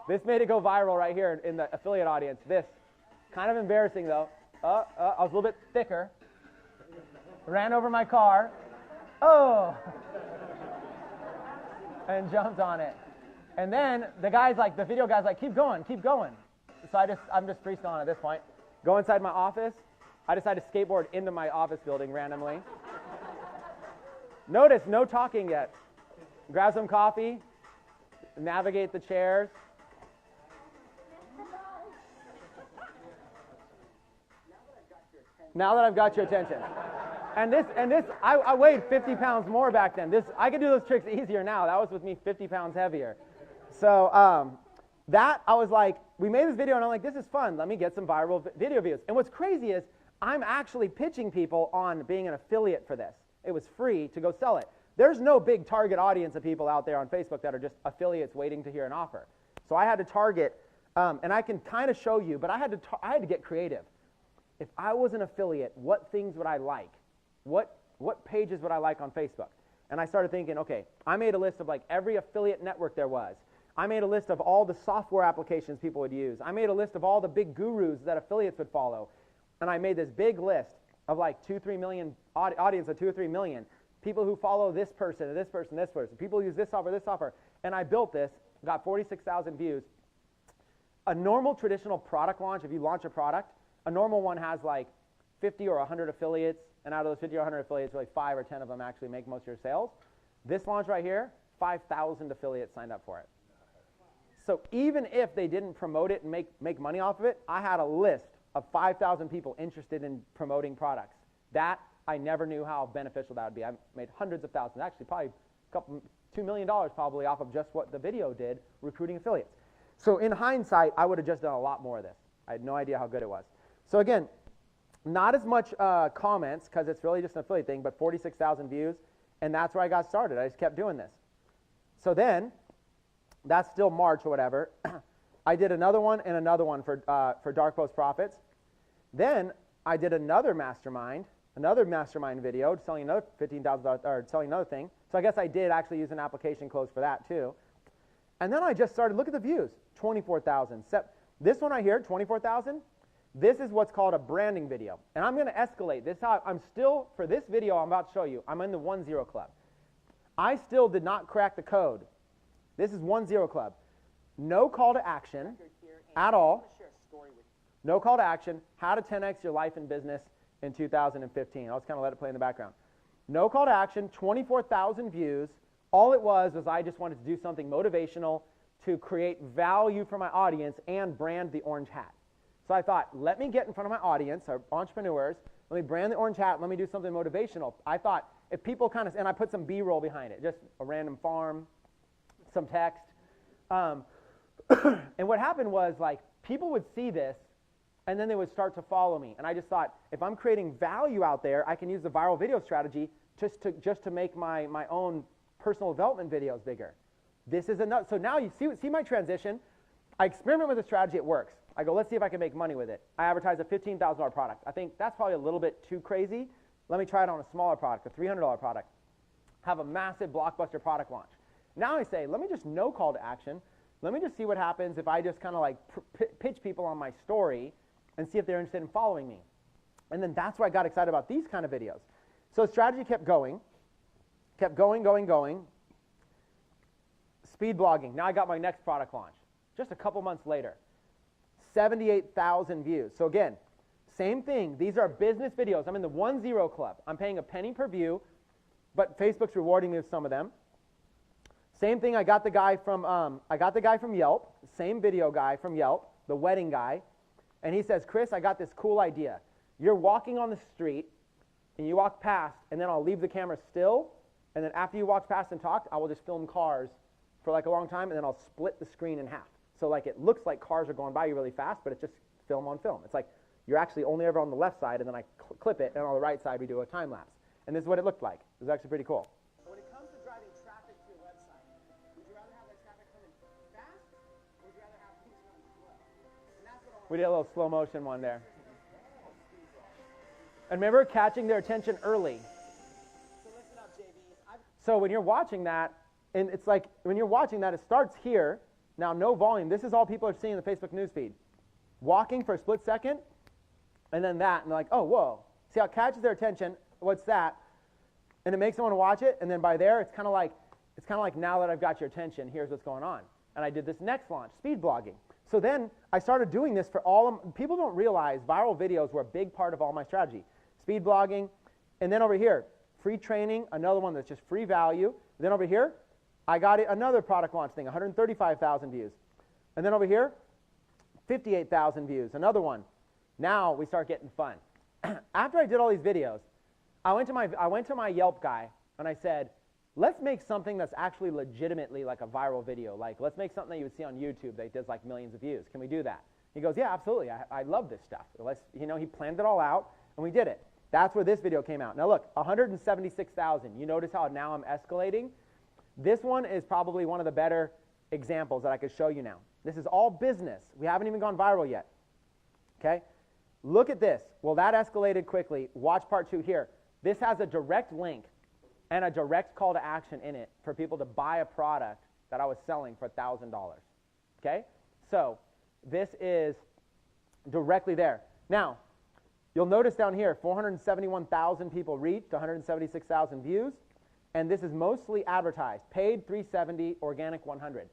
This made it go viral right here in the affiliate audience. This. Kind of embarrassing, though. I was a little bit thicker. Ran over my car. Oh! And jumped on it. And then the video guy's like, keep going, keep going. So I'm just freestyling at this point. Go inside my office. I decided to skateboard into my office building randomly. Notice, no talking yet. Grab some coffee, navigate the chairs. Now that I've got your attention. And this, I weighed 50 pounds more back then. I could do those tricks easier now. That was with me 50 pounds heavier. So I was like, we made this video, and I'm like, this is fun. Let me get some viral video views. And what's crazy is I'm actually pitching people on being an affiliate for this. It was free to go sell it. There's no big target audience of people out there on Facebook that are just affiliates waiting to hear an offer. So I had to target, and I can kind of show you, but I had to get creative. If I was an affiliate, what things would I like? What pages would I like on Facebook? And I started thinking, okay, I made a list of like every affiliate network there was. I made a list of all the software applications people would use. I made a list of all the big gurus that affiliates would follow. And I made this big list of like 2-3 million, audience of 2 or 3 million, people who follow this person, this person, this person, people who use this software, and I built this, got 46,000 views. A normal traditional product launch, if you launch a product, a normal one has like 50 or 100 affiliates, and out of those 50 or 100 affiliates, like 5 or 10 of them actually make most of your sales. This launch right here, 5,000 affiliates signed up for it. So even if they didn't promote it and make money off of it, I had a list of 5,000 people interested in promoting products. That, I never knew how beneficial that would be. I made hundreds of thousands, actually probably $2 million probably off of just what the video did, recruiting affiliates. So in hindsight, I would have just done a lot more of this. I had no idea how good it was. So again, not as much comments, because it's really just an affiliate thing, but 46,000 views, and that's where I got started. I just kept doing this. So then, that's still March or whatever. I did another one and another one for Dark Post Profits. Then I did another mastermind video, selling another $15,000, or selling another thing. So I guess I did actually use an application close for that too. And then I just started, look at the views, 24,000. This one right here, 24,000. This is what's called a branding video. And I'm going to escalate. This how I'm still, for this video I'm about to show you, I'm in the 1-0 club. I still did not crack the code. This is 1-0 club. No call to action at all. No call to action. How to 10x your life and business in 2015. I'll just kind of let it play in the background. No call to action, 24,000 views. All it was I just wanted to do something motivational to create value for my audience and brand the orange hat. So I thought, let me get in front of my audience, our entrepreneurs, let me brand the orange hat, let me do something motivational. I thought, if people kind of, and I put some B-roll behind it, just a random farm, some text. And what happened was, like, people would see this, and then they would start to follow me. And I just thought, if I'm creating value out there, I can use the viral video strategy just to make my own personal development videos bigger. This is enough. So now you see my transition. I experiment with the strategy, it works. I go, let's see if I can make money with it. I advertise a $15,000 product. I think that's probably a little bit too crazy. Let me try it on a smaller product, a $300 product. Have a massive blockbuster product launch. Now I say, let me just no call to action. Let me just see what happens if I just kind of like pitch people on my story and see if they're interested in following me. And then that's where I got excited about these kind of videos. So the strategy kept going. Speed blogging. Now I got my next product launch. Just a couple months later. 78,000 views. So again, same thing. These are business videos. I'm in the 1-0 club. I'm paying a penny per view, but Facebook's rewarding me with some of them. Same thing. I got the guy from Yelp. Same video guy from Yelp, the wedding guy, and he says, Chris, I got this cool idea. You're walking on the street, and you walk past, and then I'll leave the camera still, and then after you walk past and talk, I will just film cars for like a long time, and then I'll split the screen in half. So like it looks like cars are going by you really fast, but it's just film on film. It's like you're actually only ever on the left side, and then I clip it, and on the right side we do a time lapse. And this is what it looked like. It was actually pretty cool. When it comes to driving traffic to your website, would you rather have that traffic coming fast, or would you rather have things run slow? And that's what I want. We did a little slow motion one there. And remember catching their attention early. So listen up, JV. So when you're watching that, and it's like when you're watching that, it starts here. Now, no volume. This is all people are seeing in the Facebook newsfeed. Walking for a split second, and then that, and they're like, oh, whoa. See how it catches their attention? What's that? And it makes them want to watch it, and then by there, it's kind of like now that I've got your attention, here's what's going on. And I did this next launch, speed blogging. So then I started doing this for people don't realize viral videos were a big part of all my strategy. Speed blogging, and then over here, free training, another one that's just free value. Then over here, I got another product launch thing, 135,000 views. And then over here, 58,000 views, another one. Now we start getting fun. After I did all these videos, I went to my Yelp guy and I said, let's make something that's actually legitimately like a viral video. Like, let's make something that you would see on YouTube that does like millions of views. Can we do that? He goes, yeah, absolutely. I love this stuff. He planned it all out, and we did it. That's where this video came out. Now look, 176,000. You notice how now I'm escalating? This one is probably one of the better examples that I could show you now. This is all business. We haven't even gone viral yet. Okay? Look at this. Well, that escalated quickly. Watch part 2 here. This has a direct link and a direct call to action in it for people to buy a product that I was selling for $1,000. Okay? So this is directly there. Now, you'll notice down here, 471,000 people reached, 176,000 views, and this is mostly advertised. Paid 370, organic 100.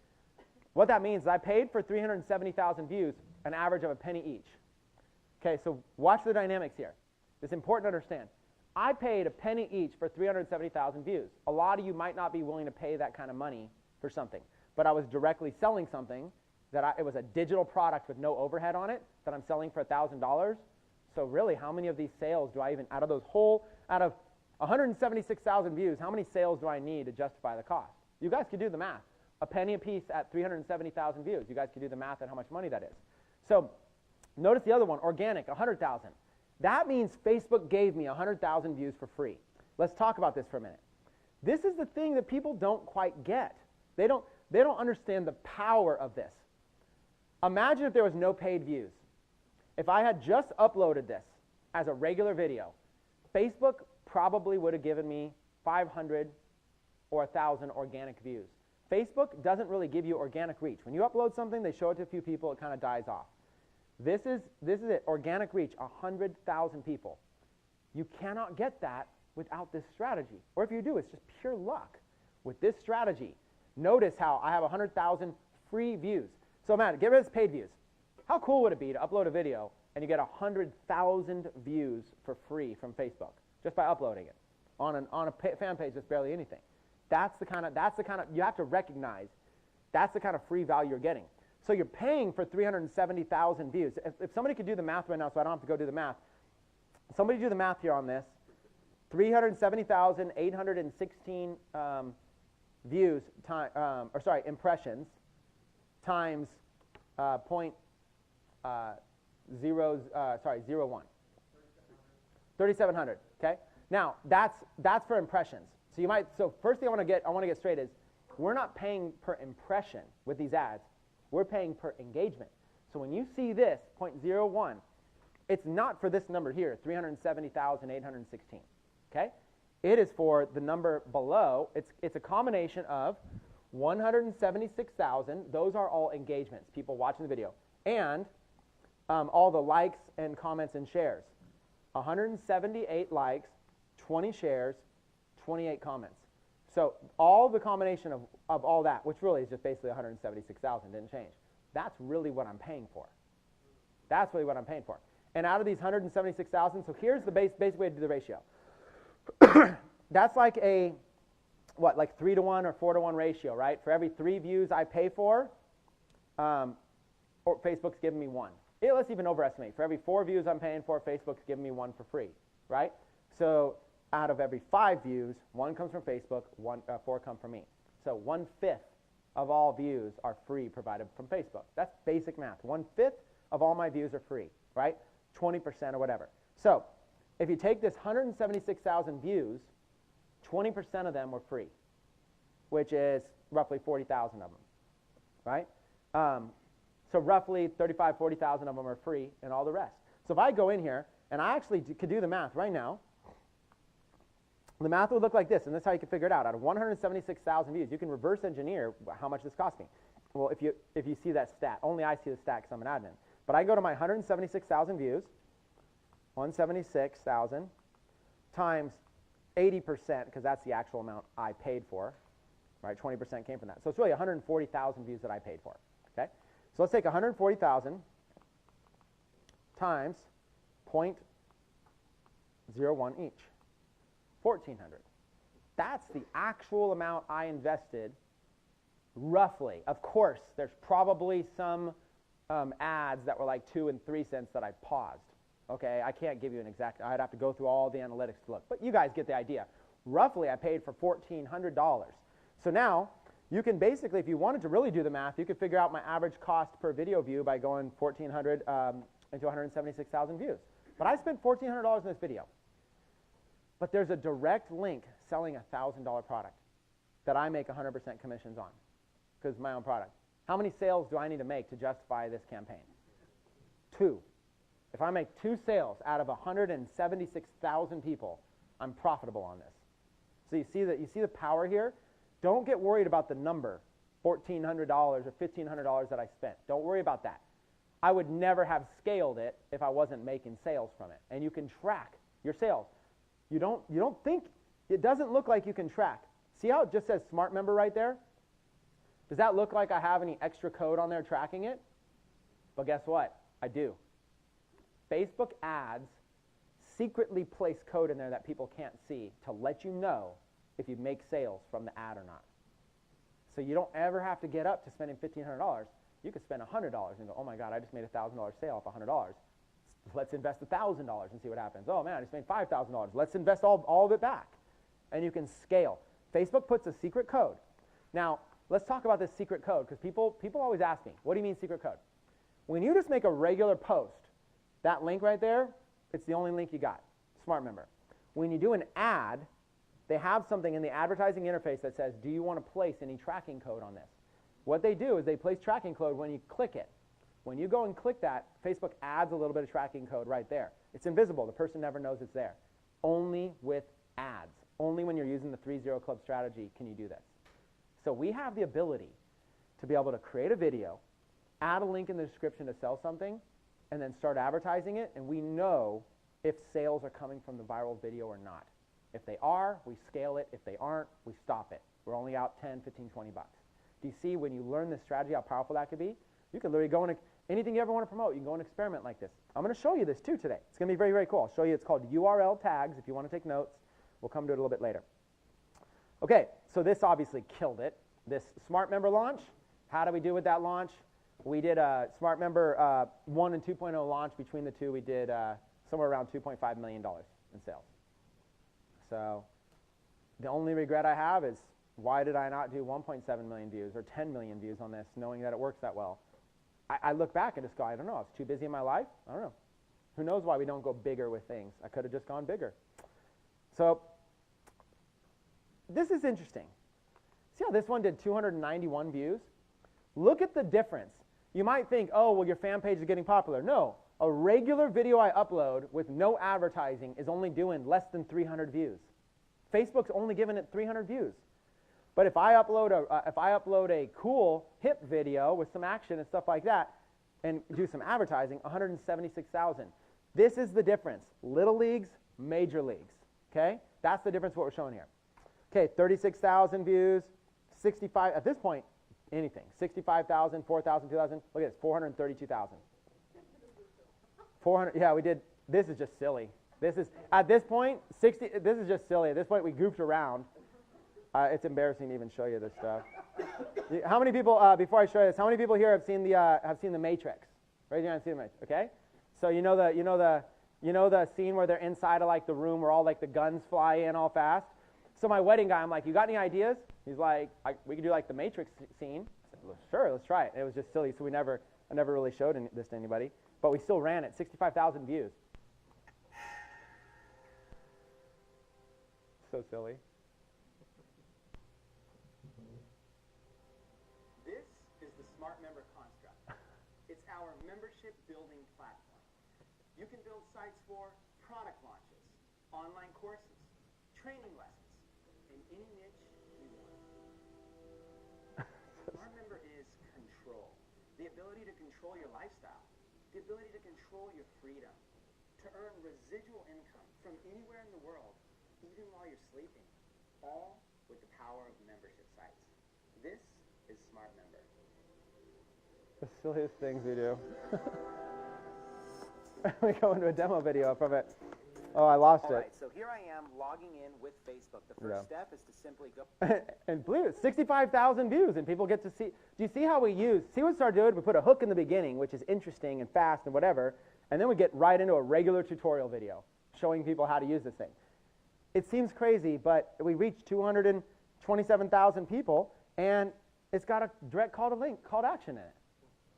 What that means is I paid for 370,000 views, an average of a penny each. Okay, so watch the dynamics here. It's important to understand. I paid a penny each for 370,000 views. A lot of you might not be willing to pay that kind of money for something, but I was directly selling something that it was a digital product with no overhead on it that I'm selling for $1,000. So really, how many of these sales do I even, out of 176,000 views, how many sales do I need to justify the cost? You guys could do the math. A penny a piece at 370,000 views. You guys could do the math at how much money that is. So notice the other one, organic, 100,000. That means Facebook gave me 100,000 views for free. Let's talk about this for a minute. This is the thing that people don't quite get. They don't understand the power of this. Imagine if there was no paid views. If I had just uploaded this as a regular video, Facebook probably would have given me 500 or 1,000 organic views. Facebook doesn't really give you organic reach. When you upload something, they show it to a few people, it kind of dies off. This is it, organic reach, 100,000 people. You cannot get that without this strategy. Or if you do, it's just pure luck. With this strategy, notice how I have 100,000 free views. So man, get rid of this paid views. How cool would it be to upload a video and you get 100,000 views for free from Facebook just by uploading it on a fan page that's barely anything? That's the kind of, you have to recognize that's the kind of free value you're getting. So you're paying for 370,000 views. If somebody could do the math right now, so I don't have to go do the math. Somebody do the math here on this. 370,816 views, impressions times 0.01. 3,700. Okay. Now that's for impressions. So you might. So first thing I want to get straight is we're not paying per impression with these ads. We're paying per engagement. So when you see this 0.01, it's not for this number here, 370,816. Okay. It is for the number below. It's a combination of 176,000. Those are all engagements, people watching the video, and all the likes and comments and shares. 178 likes, 20 shares, 28 comments. So all the combination of all that, which really is just basically 176,000, didn't change. That's really what I'm paying for. That's really what I'm paying for. And out of these 176,000, so here's the basic way to do the ratio. That's like like 3-to-1 or 4-to-1 ratio, right? For every 3 views I pay for, Facebook's giving me 1. Let's even overestimate. For every 4 views I'm paying for, Facebook's giving me 1 for free, right? So out of every 5 views, 1 comes from Facebook, 4 come from me. So 1/5 of all views are free provided from Facebook. That's basic math. 1/5 of all my views are free, right? 20% or whatever. So if you take this 176,000 views, 20% of them were free, which is roughly 40,000 of them, right? So roughly 35,000, 40,000 of them are free and all the rest. So if I go in here, and I actually could do the math right now, the math would look like this, and this is how you can figure it out. Out of 176,000 views, you can reverse engineer how much this cost me. Well, if you see that stat, only I see the stat because I'm an admin. But I go to my 176,000 views, 176,000 times 80%, because that's the actual amount I paid for, right? 20% came from that. So it's really 140,000 views that I paid for, okay? So let's take 140,000 times 0.01 each. $1,400. That's the actual amount I invested, roughly. Of course, there's probably some ads that were like 2 and 3 cents that I paused. Okay, I can't give you an exact, I'd have to go through all the analytics to look. But you guys get the idea. Roughly, I paid for $1,400. So now, you can basically, if you wanted to really do the math, you could figure out my average cost per video view by going 1,400 into 176,000 views. But I spent $1,400 in this video. But there's a direct link selling a $1,000 product that I make 100% commissions on because it's my own product. How many sales do I need to make to justify this campaign? 2. If I make 2 sales out of 176,000 people, I'm profitable on this. So you see the power here? Don't get worried about the number, $1,400 or $1,500 that I spent. Don't worry about that. I would never have scaled it if I wasn't making sales from it. And you can track your sales. You don't think, it doesn't look like you can track. See how it just says Smart Member right there? Does that look like I have any extra code on there tracking it? But guess what? I do. Facebook ads secretly place code in there that people can't see to let you know if you make sales from the ad or not. So you don't ever have to get up to spending $1,500. You could spend $100 and go, oh my God, I just made a $1,000 sale off $100. Let's invest $1,000 and see what happens. Oh man, I just made $5,000. Let's invest all of it back. And you can scale. Facebook puts a secret code. Now, let's talk about this secret code because people always ask me, what do you mean secret code? When you just make a regular post, that link right there, it's the only link you got, Smart Member. When you do an ad, they have something in the advertising interface that says, do you want to place any tracking code on this? What they do is they place tracking code when you click it. When you go and click that, Facebook adds a little bit of tracking code right there. It's invisible. The person never knows it's there. Only with ads. Only when you're using the 3-0 Club strategy can you do this. So we have the ability to be able to create a video, add a link in the description to sell something, and then start advertising it, and we know if sales are coming from the viral video or not. If they are, we scale it. If they aren't, we stop it. We're only out 10, 15, 20 bucks. Do you see when you learn this strategy how powerful that could be? You can literally go and anything you ever want to promote, you can go and experiment like this. I'm going to show you this too today. It's going to be very, very cool. I'll show you. It's called URL tags if you want to take notes. We'll come to it a little bit later. Okay, so this obviously killed it. This Smart Member launch, how do we do with that launch? We did a Smart Member 1 and 2.0 launch. Between the two, we did somewhere around $2.5 million in sales. So the only regret I have is why did I not do 1.7 million views or 10 million views on this knowing that it works that well? I look back and just go, I don't know. I was too busy in my life. I don't know. Who knows why we don't go bigger with things? I could have just gone bigger. So this is interesting. See how this one did 291 views? Look at the difference. You might think, oh, well, your fan page is getting popular. No. A regular video I upload with no advertising is only doing less than 300 views. Facebook's only giving it 300 views. But if I upload a cool hip video with some action and stuff like that and do some advertising, 176,000. This is the difference. Little leagues, major leagues. Okay? That's the difference what we're showing here. Okay, 36,000 views, 65, at this point, anything. 65,000, 4,000, 2,000. Look at this, 432,000. 400, yeah, we did. This is just silly. This is, at this point, this is just silly. At this point, we goofed around. It's embarrassing to even show you this stuff. How many people, before I show you this, how many people here have seen the Matrix? Raise your hand, see the Matrix, okay? So you know the scene where they're inside of like the room where all like the guns fly in all fast? So my wedding guy, I'm like, you got any ideas? He's like, we could do like the Matrix scene. I said, well, sure, let's try it. And it was just silly, so I never really showed this to anybody. But we still ran it, 65,000 views. So silly. This is the Smart Member construct. It's our membership building platform. You can build sites for product launches, online courses, training lessons, in any niche you want. Smart Member is control. The ability to control your lifestyle. The ability to control your freedom. To earn residual income from anywhere in the world, even while you're sleeping. All with the power of membership sites. This is Smart Member. The silliest things we do. We go into a demo video from it. Oh, I lost All it. right, so here I am logging in with Facebook. The first step is to simply go. And believe it, 65,000 views, and people get to see. Do you see how we see what we start doing? We put a hook in the beginning, which is interesting and fast and whatever, and then we get right into a regular tutorial video showing people how to use this thing. It seems crazy, but we reached 227,000 people, and it's got a direct call to action in it.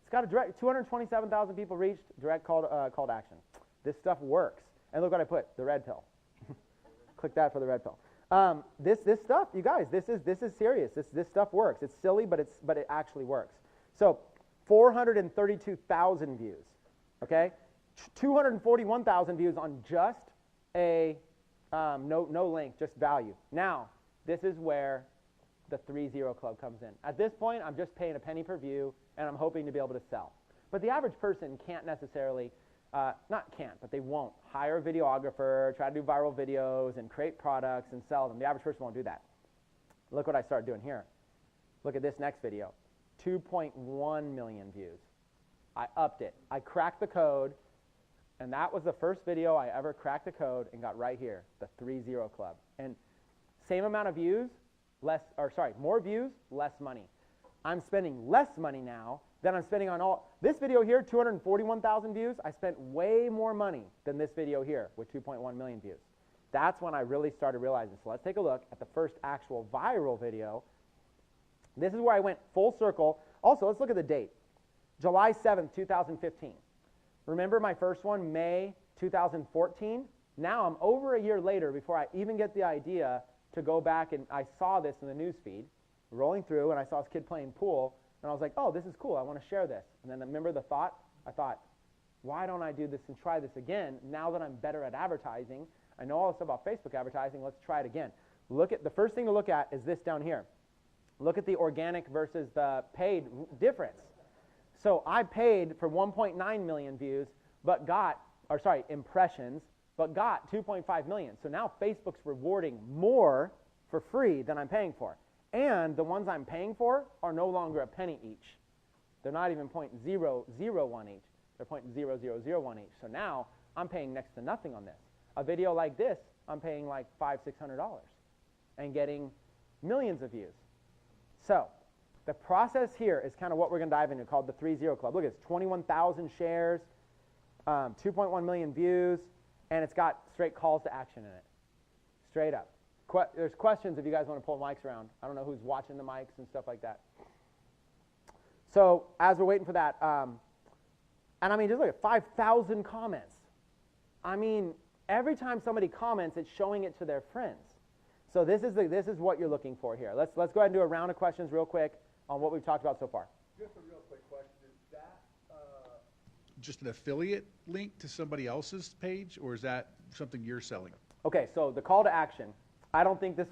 It's got a direct 227,000 people reached, direct call to action. This stuff works. And look what I put, the red pill. Click that for the red pill. This stuff, you guys, this is serious. This stuff works. It's silly, but it actually works. So 432,000 views, okay? 241,000 views on just a no link, just value. Now, this is where the 3-0 club comes in. At this point, I'm just paying a penny per view, and I'm hoping to be able to sell. But the average person can't necessarily, but they won't hire a videographer, try to do viral videos, and create products and sell them. The average person won't do that. Look what I started doing here. Look at this next video. 2.1 million views. I upped it. I cracked the code, and that was the first video I ever cracked the code and got right here, the 3-0 club. And same amount of views, more views, less money. I'm spending less money now than I'm spending on this video here, 241,000 views. I spent way more money than this video here with 2.1 million views. That's when I really started realizing. So let's take a look at the first actual viral video. This is where I went full circle. Also, let's look at the date. July 7th, 2015. Remember my first one, May 2014? Now I'm over a year later before I even get the idea to go back, and I saw this in the news feed, rolling through, and I saw this kid playing pool, and I was like, oh, this is cool. I want to share this. And then remember the thought? I thought, why don't I do this and try this again now that I'm better at advertising? I know all this stuff about Facebook advertising. Let's try it again. The first thing to look at is this down here. Look at the organic versus the paid difference. So I paid for 1.9 million views, impressions, but got 2.5 million. So now Facebook's rewarding more for free than I'm paying for. And the ones I'm paying for are no longer a penny each. They're not even 0.001 each. They're 0.0001 each. So now I'm paying next to nothing on this. A video like this, I'm paying like $500-600 and getting millions of views. So the process here is kind of what we're going to dive into, called the 3-0 club. Look at this, 21,000 shares, 2.1 million views, and it's got straight calls to action in it, straight up. There's questions if you guys want to pull mics around. I don't know who's watching the mics and stuff like that. So as we're waiting for that, and I mean, just look at 5,000 comments. I mean, every time somebody comments, it's showing it to their friends. So this is what you're looking for here. Let's go ahead and do a round of questions real quick on what we've talked about so far. Just a real quick question. Is that just an affiliate link to somebody else's page, or is that something you're selling? Okay, so the call to action. I don't think this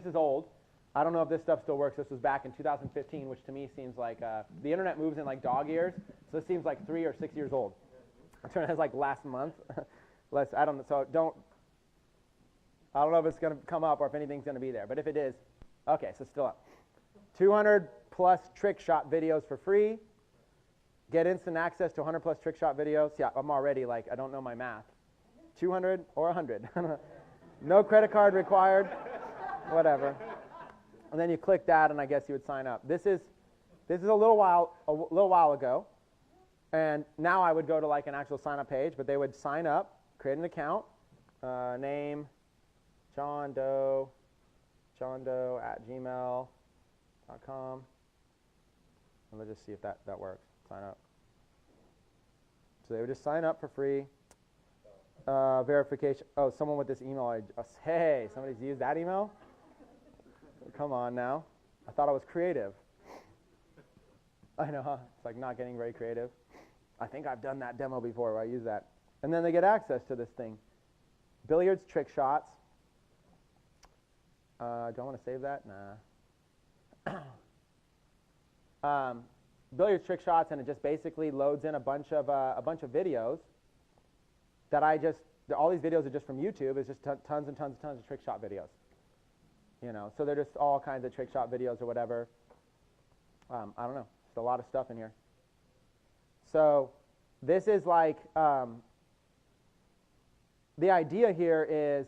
is old. I don't know if this stuff still works. This was back in 2015, which to me seems like the internet moves in like dog years. So this seems like 3 or 6 years old. I'm sure it's like last month. I don't know if it's going to come up or if anything's going to be there. But if it is, okay, so still up. 200 plus trick shot videos for free. Get instant access to 100 plus trick shot videos. Yeah, I'm already like, I don't know my math. 200 or 100. No credit card required. Whatever. And then you click that, and I guess you would sign up. This is a little while ago, and now I would go to like an actual sign up page, but they would sign up, create an account, name, John Doe at gmail.com. And let's just see if that works. Sign up. So they would just sign up for free. Verification. Oh, someone with this email. Hey, somebody's used that email? Come on now. I thought I was creative. I know, huh? It's like not getting very creative. I think I've done that demo before where I use that. And then they get access to this thing. Billiards, trick shots. Do I want to save that? Nah. Billiards, trick shots, and it just basically loads in a bunch of videos that all these videos are just from YouTube. It's just tons and tons and tons of trick shot videos. So they're just all kinds of trick shot videos or whatever. I don't know. There's a lot of stuff in here. So this is like the idea here is,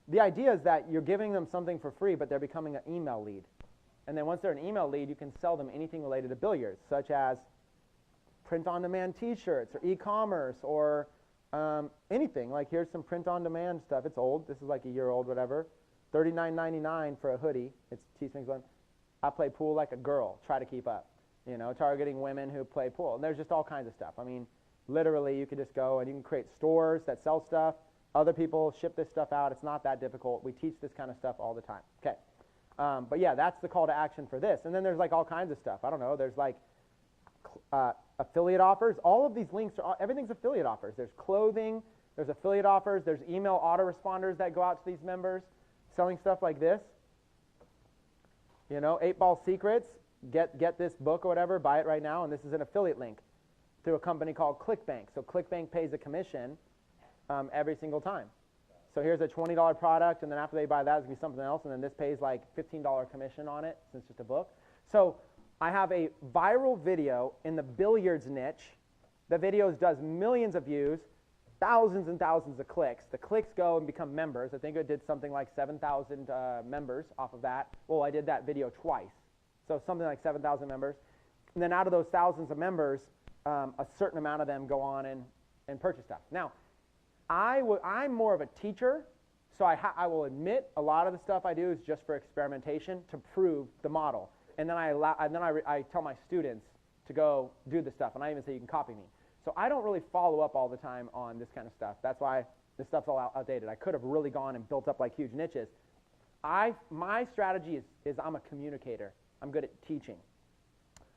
the idea is that you're giving them something for free, but they're becoming an email lead. And then once they're an email lead, you can sell them anything related to billiards, such as print-on-demand T-shirts or e-commerce or anything. Like here's some print-on-demand stuff. It's old. This is like a year old, whatever. $39.99 for a hoodie. It's T-Swings one. I play pool like a girl. Try to keep up. You know, targeting women who play pool. And there's just all kinds of stuff. I mean, literally, you could just go and you can create stores that sell stuff. Other people ship this stuff out. It's not that difficult. We teach this kind of stuff all the time. Okay. But yeah, that's the call to action for this. And then there's like all kinds of stuff. I don't know. There's like affiliate offers. All of these links, everything's affiliate offers. There's clothing. There's affiliate offers. There's email autoresponders that go out to these members selling stuff like this. You know, 8-Ball Secrets. Get this book or whatever. Buy it right now. And this is an affiliate link through a company called ClickBank. So ClickBank pays a commission every single time. So here's a $20 product, and then after they buy that, it's going to be something else, and then this pays like $15 commission on it since it's just a book. So I have a viral video in the billiards niche. The video does millions of views, thousands and thousands of clicks. The clicks go and become members. I think I did something like 7,000 members off of that. Well, I did that video twice. So something like 7,000 members. And then out of those thousands of members, a certain amount of them go on and purchase stuff. Now, I'm more of a teacher, so I will admit a lot of the stuff I do is just for experimentation to prove the model. And then I tell my students to go do the stuff, and I even say you can copy me. So I don't really follow up all the time on this kind of stuff. That's why this stuff's all outdated. I could have really gone and built up like huge niches. My strategy is I'm a communicator. I'm good at teaching.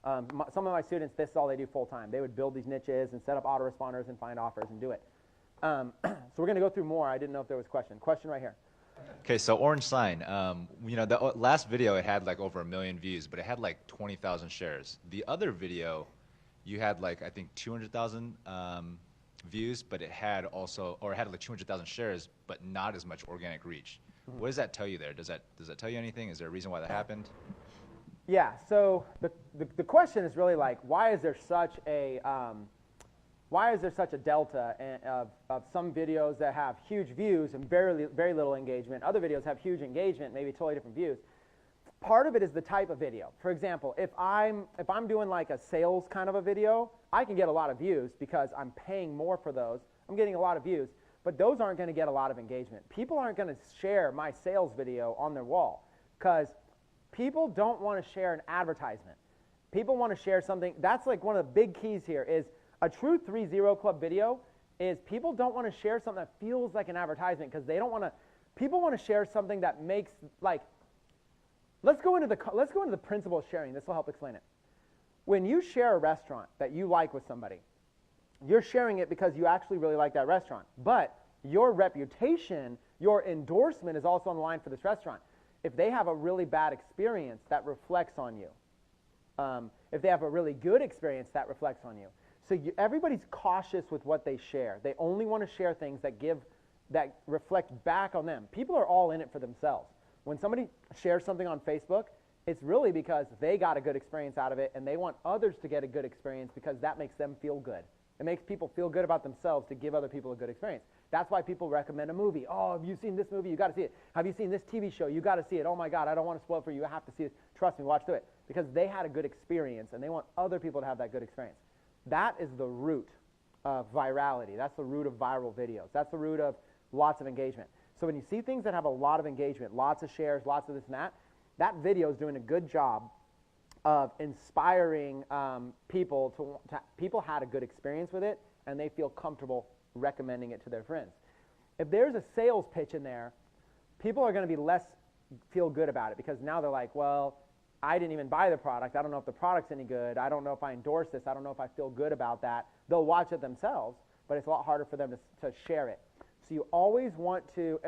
Some of my students, this is all they do full time. They would build these niches and set up autoresponders and find offers and do it. So we're going to go through more. I didn't know if there was a question. Question right here. Okay, so Orange Sign, you know, the last video, it had like over 1 million views, but it had like 20,000 shares. The other video, you had like, I think 200,000 views, but it had also, or it had like 200,000 shares, but not as much organic reach. Mm-hmm. What does that tell you there? Does that tell you anything? Is there a reason why that happened? Yeah, so the question is really like, why is there such a delta of some videos that have huge views and very little engagement? Other videos have huge engagement, maybe totally different views. Part of it is the type of video. For example, if I'm doing like a sales kind of a video, I can get a lot of views because I'm paying more for those. I'm getting a lot of views, but those aren't going to get a lot of engagement. People aren't going to share my sales video on their wall because people don't want to share an advertisement. People want to share something. That's like one of the big keys here is a true 3-0 club video is people don't want to share something that feels like an advertisement because they don't want to. People want to share something that makes like. Let's go into the principle of sharing. This will help explain it. When you share a restaurant that you like with somebody, you're sharing it because you actually really like that restaurant. But your reputation, your endorsement is also on the line for this restaurant. If they have a really bad experience, that reflects on you. If they have a really good experience, that reflects on you. So everybody's cautious with what they share. They only want to share things that reflect back on them. People are all in it for themselves. When somebody shares something on Facebook, it's really because they got a good experience out of it, and they want others to get a good experience because that makes them feel good. It makes people feel good about themselves to give other people a good experience. That's why people recommend a movie. Oh, have you seen this movie? You got to see it. Have you seen this TV show? You got to see it. Oh my God, I don't want to spoil it for you. You have to see it. Trust me, watch through it. Because they had a good experience, and they want other people to have that good experience. That is the root of virality. That's the root of viral videos. That's the root of lots of engagement. So when you see things that have a lot of engagement, lots of shares, lots of this and that video is doing a good job of inspiring people people had a good experience with it, and they feel comfortable recommending it to their friends. If there's a sales pitch in there, people are going to be less feel good about it because now they're like, well, I didn't even buy the product. I don't know if the product's any good. I don't know if I endorse this. I don't know if I feel good about that. They'll watch it themselves, but it's a lot harder for them to share it. So you always want to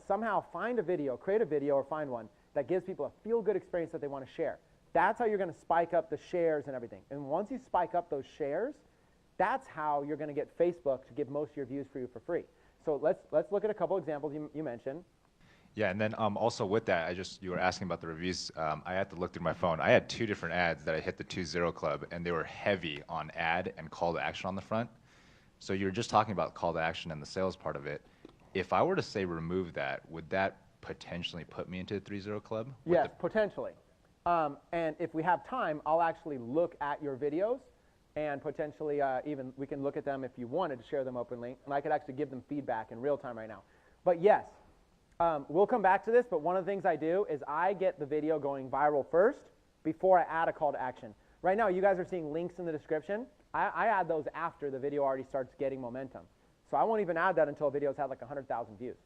somehow find a video, create a video or find one that gives people a feel-good experience that they want to share. That's how you're going to spike up the shares and everything. And once you spike up those shares, that's how you're going to get Facebook to give most of your views for you for free. So let's look at a couple examples you mentioned. Yeah, and then also with that, you were asking about the reviews. I had to look through my phone. I had 2 different ads that I hit the 2-0 club, and they were heavy on ad and call to action on the front. So you're just talking about call to action and the sales part of it. If I were to say remove that, would that potentially put me into the 3-0 club? Yes, potentially. And if we have time, I'll actually look at your videos and potentially even we can look at them if you wanted to share them openly, and I could actually give them feedback in real time right now. But yes, we'll come back to this, but one of the things I do is I get the video going viral first before I add a call to action. Right now, you guys are seeing links in the description. I add those after the video already starts getting momentum. So I won't even add that until videos have like 100,000 views.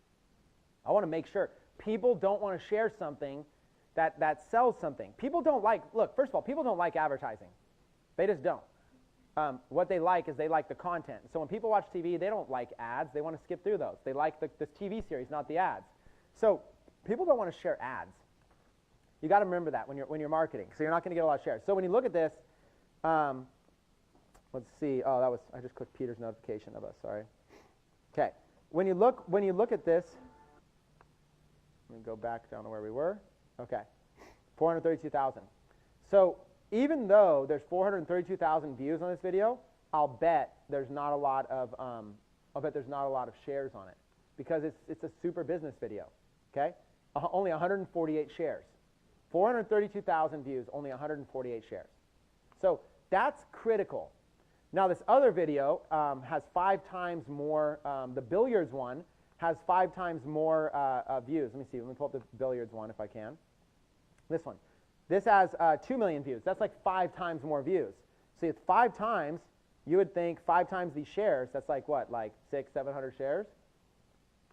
I want to make sure people don't want to share something that sells something. People don't like, look, first of all, people don't like advertising. They just don't. What they like is they like the content. So when people watch TV, they don't like ads. They want to skip through those. They like this TV series, not the ads. So people don't want to share ads. You got to remember that when you're marketing. So you're not going to get a lot of shares. So when you look at this, let's see. Oh, I just clicked Peter's notification of us. Sorry. Okay. When you look at this, let me go back down to where we were. Okay. 432,000. So even though there's 432,000 views on this video, I'll bet there's not a lot of shares on it because it's a super business video. Okay, only 148 shares, 432,000 views, only 148 shares. So that's critical. Now this other video has 5 times more. The billiards one has 5 times more views. Let me see. Let me pull up the billiards one if I can. This one. This has 2 million views. That's like 5 times more views. See, it's 5 times. You would think 5 times these shares. That's like what? Like 600, 700 shares?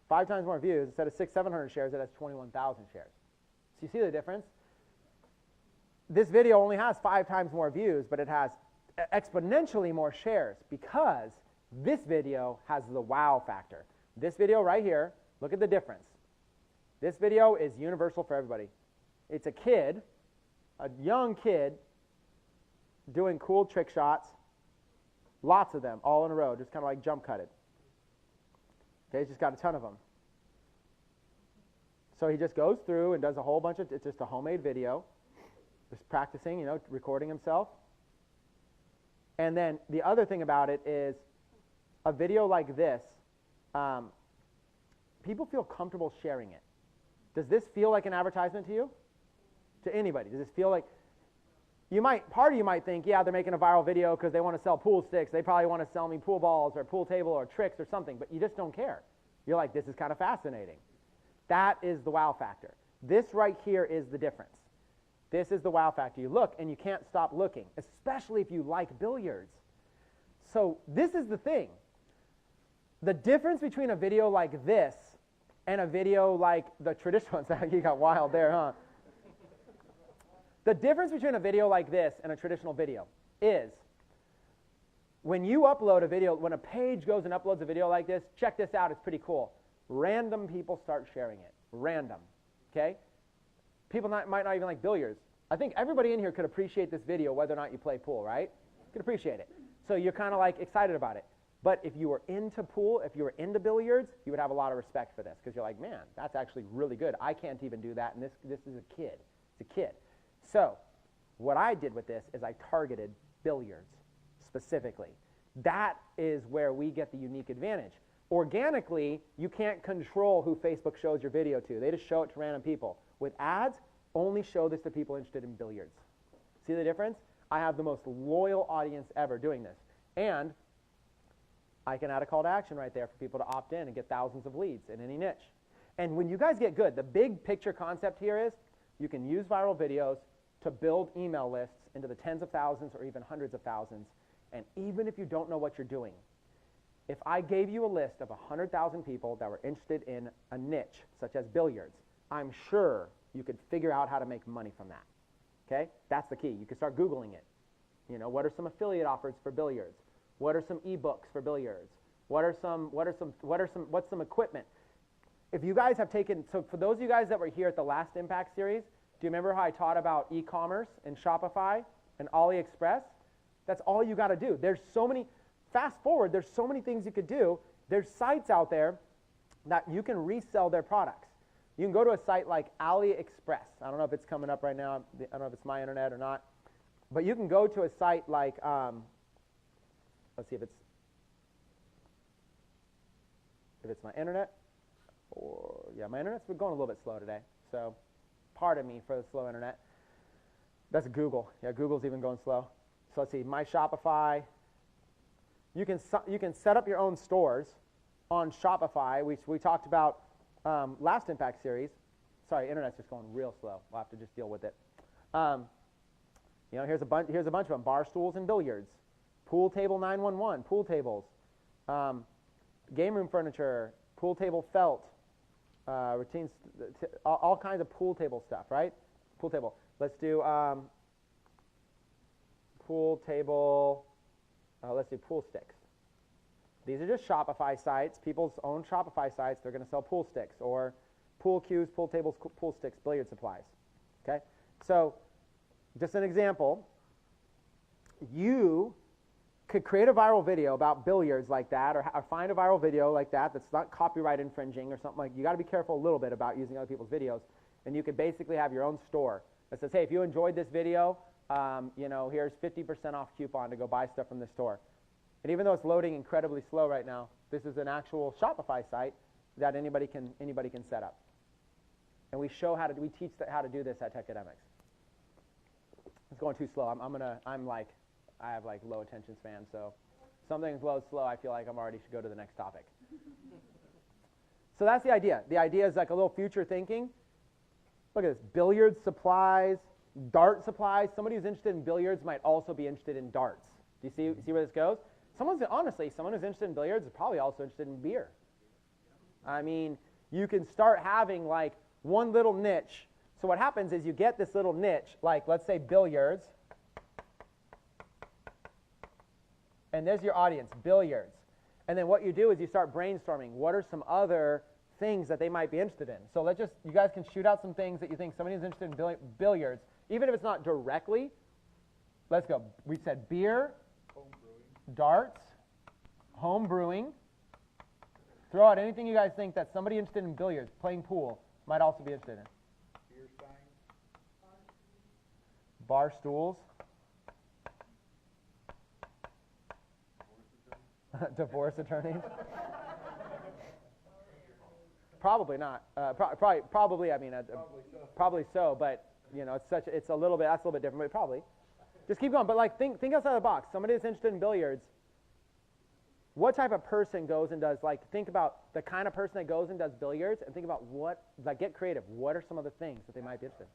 5 times more views. Instead of 600, 700 shares, it has 21,000 shares. So you see the difference? This video only has 5 times more views, but it has exponentially more shares because this video has the wow factor. This video right here, look at the difference. This video is universal for everybody. It's a kid, a young kid, doing cool trick shots, lots of them, all in a row, just kind of like jump cutted. Okay, he's just got a ton of them. So he just goes through and does a whole bunch of, it's just a homemade video, just practicing, recording himself. And then the other thing about it is a video like this, people feel comfortable sharing it. Does this feel like an advertisement to you? To anybody? Does this feel like, part of you might think, yeah, they're making a viral video because they want to sell pool sticks. They probably want to sell me pool balls or pool table or tricks or something, but you just don't care. You're like, this is kind of fascinating. That is the wow factor. This right here is the difference. This is the wow factor. You look and you can't stop looking, especially if you like billiards. So this is the thing. The difference between a video like this and a video like the traditional ones, you got wild there, huh? The difference between a video like this and a traditional video is when you upload a video, when a page goes and uploads a video like this, check this out, it's pretty cool. Random people start sharing it. Random. Okay? People might not even like billiards. I think everybody in here could appreciate this video whether or not you play pool, right? Could appreciate it. So you're kind of like excited about it. But if you were into pool, if you were into billiards, you would have a lot of respect for this because you're like, man, that's actually really good. I can't even do that, and this is a kid. It's a kid. So what I did with this is I targeted billiards specifically. That is where we get the unique advantage. Organically, you can't control who Facebook shows your video to. They just show it to random people. With ads, only show this to people interested in billiards. See the difference? I have the most loyal audience ever doing this. And I can add a call to action right there for people to opt in and get thousands of leads in any niche. And when you guys get good, the big picture concept here is you can use viral videos to build email lists into the tens of thousands or even hundreds of thousands. And even if you don't know what you're doing, if I gave you a list of 100,000 people that were interested in a niche, such as billiards, I'm sure you could figure out how to make money from that. Okay? That's the key. You can start Googling it. What are some affiliate offers for billiards? What are some ebooks for billiards? What's some equipment? If you guys have taken, so for those of you guys that were here at the last Impact series, do you remember how I taught about e-commerce and Shopify and AliExpress? That's all you got to do. There's so many, fast forward, there's so many things you could do. There's sites out there that you can resell their products. You can go to a site like AliExpress. I don't know if it's coming up right now. I don't know if it's my internet or not. But you can go to a site like, let's see if it's, if it's my internet, or, yeah, my internet's been going a little bit slow today, so pardon me for the slow internet. That's Google. Yeah, Google's even going slow. So let's see, My Shopify. You can set up your own stores on Shopify, which we talked about last Impact Series. Sorry, internet's just going real slow. We'll have to just deal with it. Here's a bunch of them: bar stools and billiards, pool table 911, pool tables, game room furniture, pool table felt, routines, all kinds of pool table stuff, right? Pool table. Let's do pool table. Let's do pool sticks. These are just Shopify sites, people's own Shopify sites. They're going to sell pool sticks or pool cues, pool tables, pool sticks, billiard supplies. Okay, so just an example. You could create a viral video about billiards like that, or find a viral video like that that's not copyright infringing or something like. You got to be careful a little bit about using other people's videos, and you could basically have your own store that says, hey, if you enjoyed this video, here's 50% off coupon to go buy stuff from the store. And even though it's loading incredibly slow right now, this is an actual Shopify site that anybody can set up. And we teach how to do this at Tecademics. It's going too slow. I have low attention span, so if something's slow, I feel like I'm already should go to the next topic. So that's the idea. The idea is like a little future thinking. Look at this: billiard supplies, dart supplies. Somebody who's interested in billiards might also be interested in darts. Do you see where this goes? Someone who's interested in billiards is probably also interested in beer. I mean, you can start having like one little niche. So what happens is you get this little niche, like let's say billiards, and there's your audience, billiards. And then what you do is you start brainstorming. What are some other things that they might be interested in? So you guys can shoot out some things that you think somebody is interested in billiards, even if it's not directly. Let's go. We said beer, darts, home brewing. Throw out anything you guys think that somebody interested in billiards, playing pool, might also be interested in. Beer signs. Bar stools. Divorce attorneys. Probably not. Probably. I mean, probably so. But it's a little bit. That's a little bit different. But probably. Just keep going. But think outside the box. Somebody that's interested in billiards. What type of person goes and does think about the kind of person that goes and does billiards, and think about get creative. What are some other things that they might be interested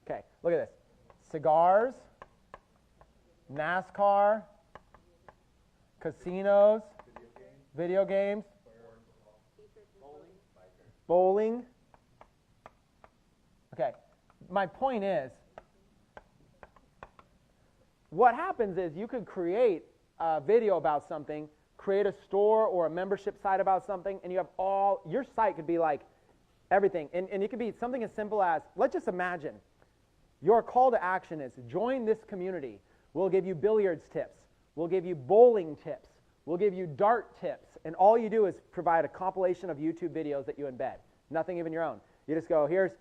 in? Okay. Look at this: cigars, NASCAR. Casinos, video games, bowling. Okay, my point is, what happens is you could create a video about something, create a store or a membership site about something, and you have your site could be like everything. And it could be something as simple as, let's just imagine, your call to action is, join this community. We'll give you billiards tips. We'll give you bowling tips. We'll give you dart tips. And all you do is provide a compilation of YouTube videos that you embed. Nothing even your own. You just go, here's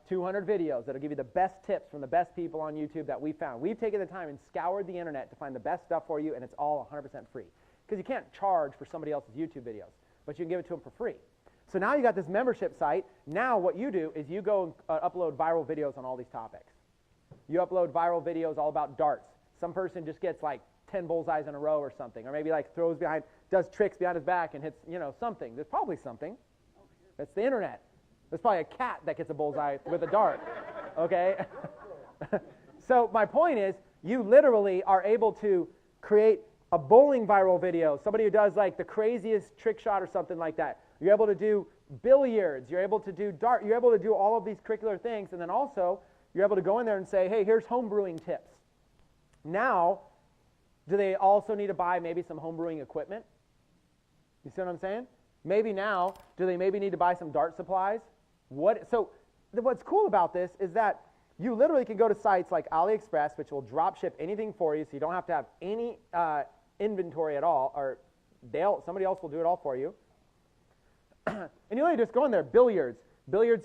200 videos that'll give you the best tips from the best people on YouTube that we found. We've taken the time and scoured the internet to find the best stuff for you, and it's all 100% free. Because you can't charge for somebody else's YouTube videos, but you can give it to them for free. So now you got this membership site. Now what you do is you go and upload viral videos on all these topics. You upload viral videos all about darts. Some person just gets 10 bullseyes in a row or something, or maybe throws behind, does tricks behind his back and hits, something. There's probably something. It's the internet. There's probably a cat that gets a bullseye with a dart, okay? So my point is, you literally are able to create a bowling viral video, somebody who does the craziest trick shot or something like that. You're able to do billiards, you're able to do dart, you're able to do all of these curricular things, and then also you're able to go in there and say, hey, here's home brewing tips. Now, do they also need to buy maybe some home brewing equipment? You see what I'm saying? Maybe now, do they maybe need to buy some dart supplies? So what's cool about this is that you literally can go to sites like AliExpress, which will drop ship anything for you, so you don't have to have any inventory at all, or somebody else will do it all for you. And you only just go in there: billiards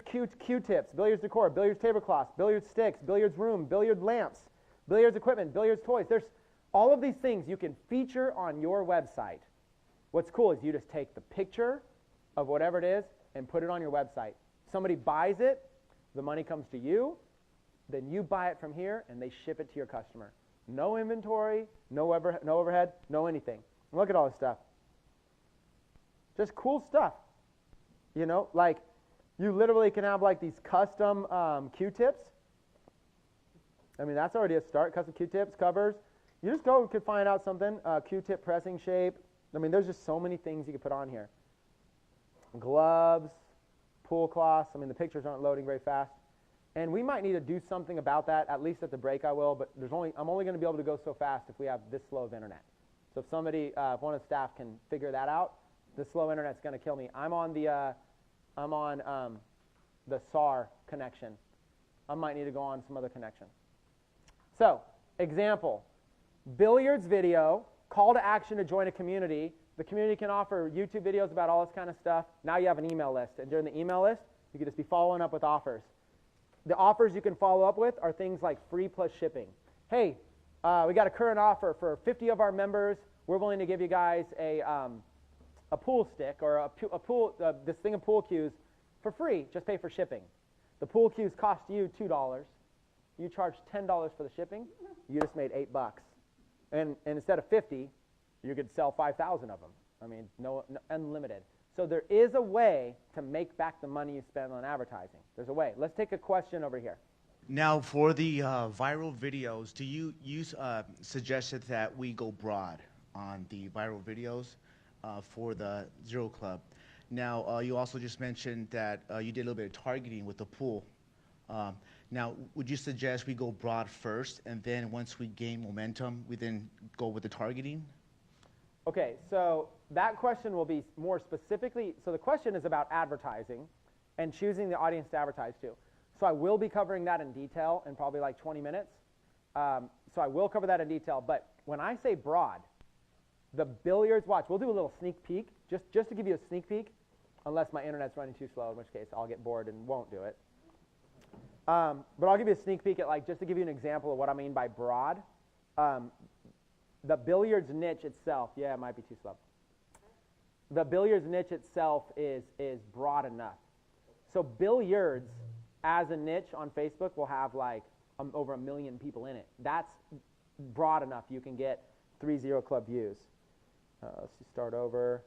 Q-tips, billiards decor, billiards tablecloths, billiards sticks, billiards room, billiard lamps, billiards equipment, billiards toys. There's all of these things you can feature on your website What's cool is you just take the picture of whatever it is and put it on your website. Somebody buys it, the money comes to you, then you buy it from here and they ship it to your customer. No inventory, no overhead, no anything. Look at all this stuff. Just cool stuff. You know, like you literally can have like these custom Q-tips. I mean, that's already a start. Custom Q-tips, covers. You just go and could find out something. Q-tip pressing shape. I mean, there's just so many things you could put on here. Gloves, pool cloths. I mean, the pictures aren't loading very fast. And we might need to do something about that. At least at the break I will. But I'm only going to be able to go so fast if we have this slow of internet. So if somebody, if one of the staff can figure that out, the slow internet's going to kill me. I'm on the SAR connection. I might need to go on some other connection. So, example, billiards video, call to action to join a community. The community can offer YouTube videos about all this kind of stuff. Now you have an email list, and during the email list, you can just be following up with offers. The offers you can follow up with are things like free plus shipping. Hey, we got a current offer for 50 of our members. We're willing to give you guys a pool stick or this thing of pool cues for free. Just pay for shipping. The pool cues cost you $2. You charge $10 for the shipping. You just made $8. And instead of 50, you could sell 5,000 of them. I mean, no, unlimited. So there is a way to make back the money you spend on advertising. There's a way. Let's take a question over here. Now, for the viral videos, do you suggested that we go broad on the viral videos for the Zero Club? Now, you also just mentioned that you did a little bit of targeting with the pool. Now, would you suggest we go broad first, and then once we gain momentum, we then go with the targeting? Okay, so that question will be more specifically, so the question is about advertising and choosing the audience to advertise to. So I will be covering that in detail in probably like 20 minutes. So I will cover that in detail, but when I say broad, the billiards, watch, we'll do a little sneak peek, just to give you a sneak peek, unless my internet's running too slow, in which case I'll get bored and won't do it. But I'll give you a sneak peek at like, just to give you an example of what I mean by broad. The billiards niche itself, yeah, it might be too slow. The billiards niche itself is broad enough. So billiards as a niche on Facebook will have like over 1 million people in it. That's broad enough. You can get 3-0 Club views. Let's just start over.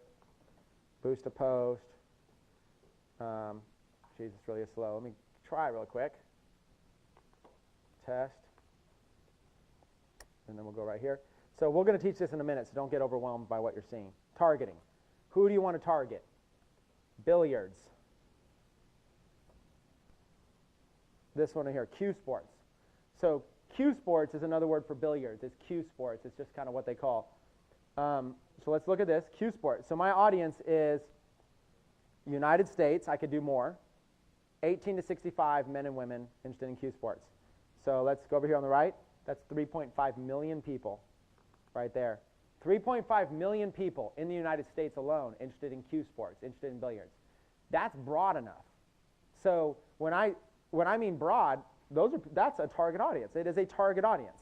Boost a post. Geez, it's really slow. Let me try real quick. Test. And then we'll go right here. So we're going to teach this in a minute, so don't get overwhelmed by what you're seeing. Targeting. Who do you want to target? Billiards. This one here, Q Sports. So Q Sports is another word for billiards. It's Q Sports. It's just kind of what they call. So let's look at this, Q Sports. So my audience is United States. I could do more. 18 to 65 men and women interested in Q Sports. So let's go over here on the right. That's 3.5 million people right there. 3.5 million people in the United States alone interested in Q Sports, interested in billiards. That's broad enough. So when I mean broad, that's a target audience. It is a target audience.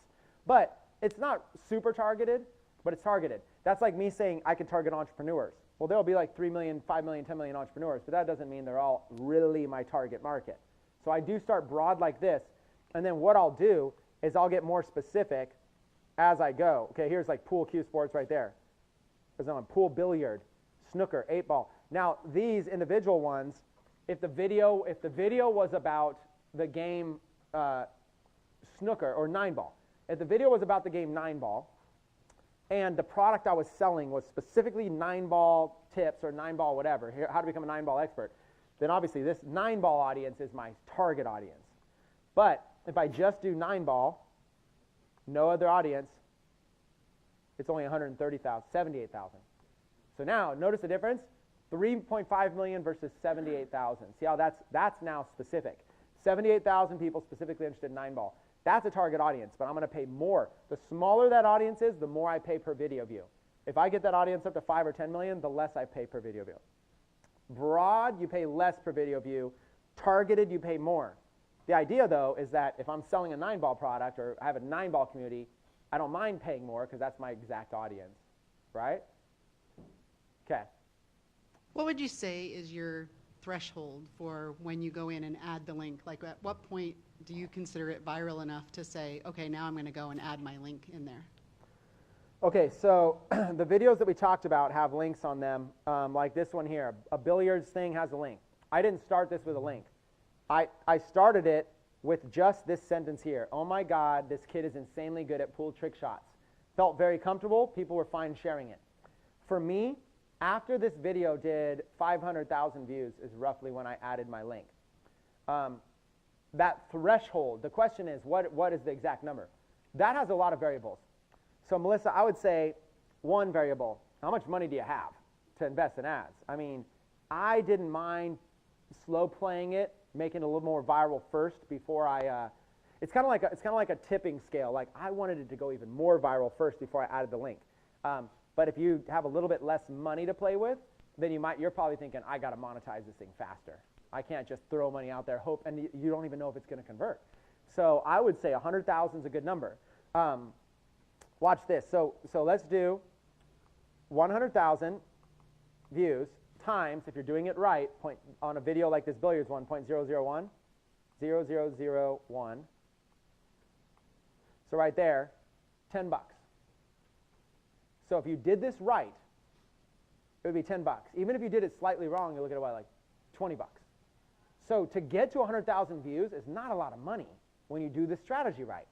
But it's not super targeted, but it's targeted. That's like me saying I can target entrepreneurs. Well, there'll be like 3 million, 5 million, 10 million entrepreneurs, but that doesn't mean they're all really my target market. So I do start broad like this, and then what I'll do is I'll get more specific as I go. Okay, here's like pool Q Sports right there. There's on pool billiard, snooker, 8-ball. Now, these individual ones, if the video was about the game snooker or 9-ball, if the video was about the game 9-ball, and the product I was selling was specifically 9-ball tips or 9-ball whatever, how to become a 9-ball expert, then obviously this 9-ball audience is my target audience. But if I just do 9-ball, no other audience, it's only 130,000, 78,000. So now, notice the difference? 3.5 million versus 78,000. See how that's now specific. 78,000 people specifically interested in 9-ball. That's a target audience, but I'm going to pay more. The smaller that audience is, the more I pay per video view. If I get that audience up to 5 or 10 million, the less I pay per video view. Broad, you pay less per video view. Targeted, you pay more. The idea, though, is that if I'm selling a 9-ball product or I have a 9-ball community, I don't mind paying more because that's my exact audience, right? Okay. What would you say is your threshold for when you go in and add the link? Like, at what point do you consider it viral enough to say, okay, now I'm going to go and add my link in there? Okay, so the videos that we talked about have links on them, like this one here. A billiards thing has a link. I didn't start this with a link. I started it with just this sentence here. Oh my God, this kid is insanely good at pool trick shots. Felt very comfortable. People were fine sharing it. For me, after this video did 500,000 views is roughly when I added my link. That threshold, the question is, what is the exact number? That has a lot of variables. So Melissa, I would say one variable, how much money do you have to invest in ads? I mean, I didn't mind slow playing it, making it a little more viral first before it's kind of like a tipping scale. Like I wanted it to go even more viral first before I added the link. But if you have a little bit less money to play with, then you're probably thinking, I got to monetize this thing faster. I can't just throw money out there, hope, and you don't even know if it's going to convert. So I would say 100,000 is a good number. Watch this. So let's do 100,000 views times, if you're doing it right, on a video like this billiards one, 0.001, 0001. So right there, $10. So if you did this right, it would be $10. Even if you did it slightly wrong, you look at it like $20. So to get to 100,000 views is not a lot of money when you do the strategy right.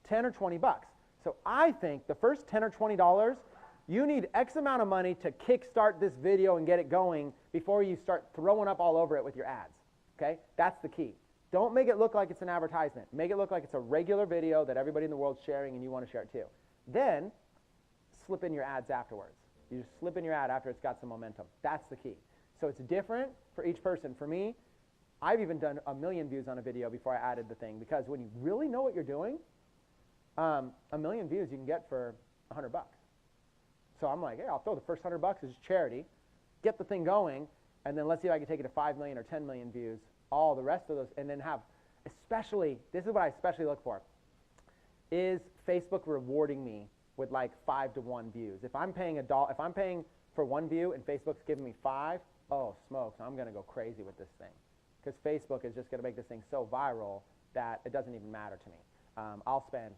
10 or 20 bucks. So I think the first 10 or $20, you need X amount of money to kickstart this video and get it going before you start throwing up all over it with your ads. Okay? That's the key. Don't make it look like it's an advertisement. Make it look like it's a regular video that everybody in the world's sharing and you want to share it too. Then slip in your ads afterwards. You just slip in your ad after it's got some momentum. That's the key. So it's different for each person. For me, I've even done 1 million views on a video before I added the thing, because when you really know what you're doing, 1 million views you can get for $100. So I'm like, hey, I'll throw the first $100 as charity, get the thing going, and then let's see if I can take it to 5 million or 10 million views, all the rest of those, and then have, especially, this is what I especially look for, is Facebook rewarding me with like 5 to 1 views. If I'm paying if I'm paying for 1 view and Facebook's giving me 5, oh smokes, I'm going to go crazy with this thing, because Facebook is just going to make this thing so viral that it doesn't even matter to me. I'll spend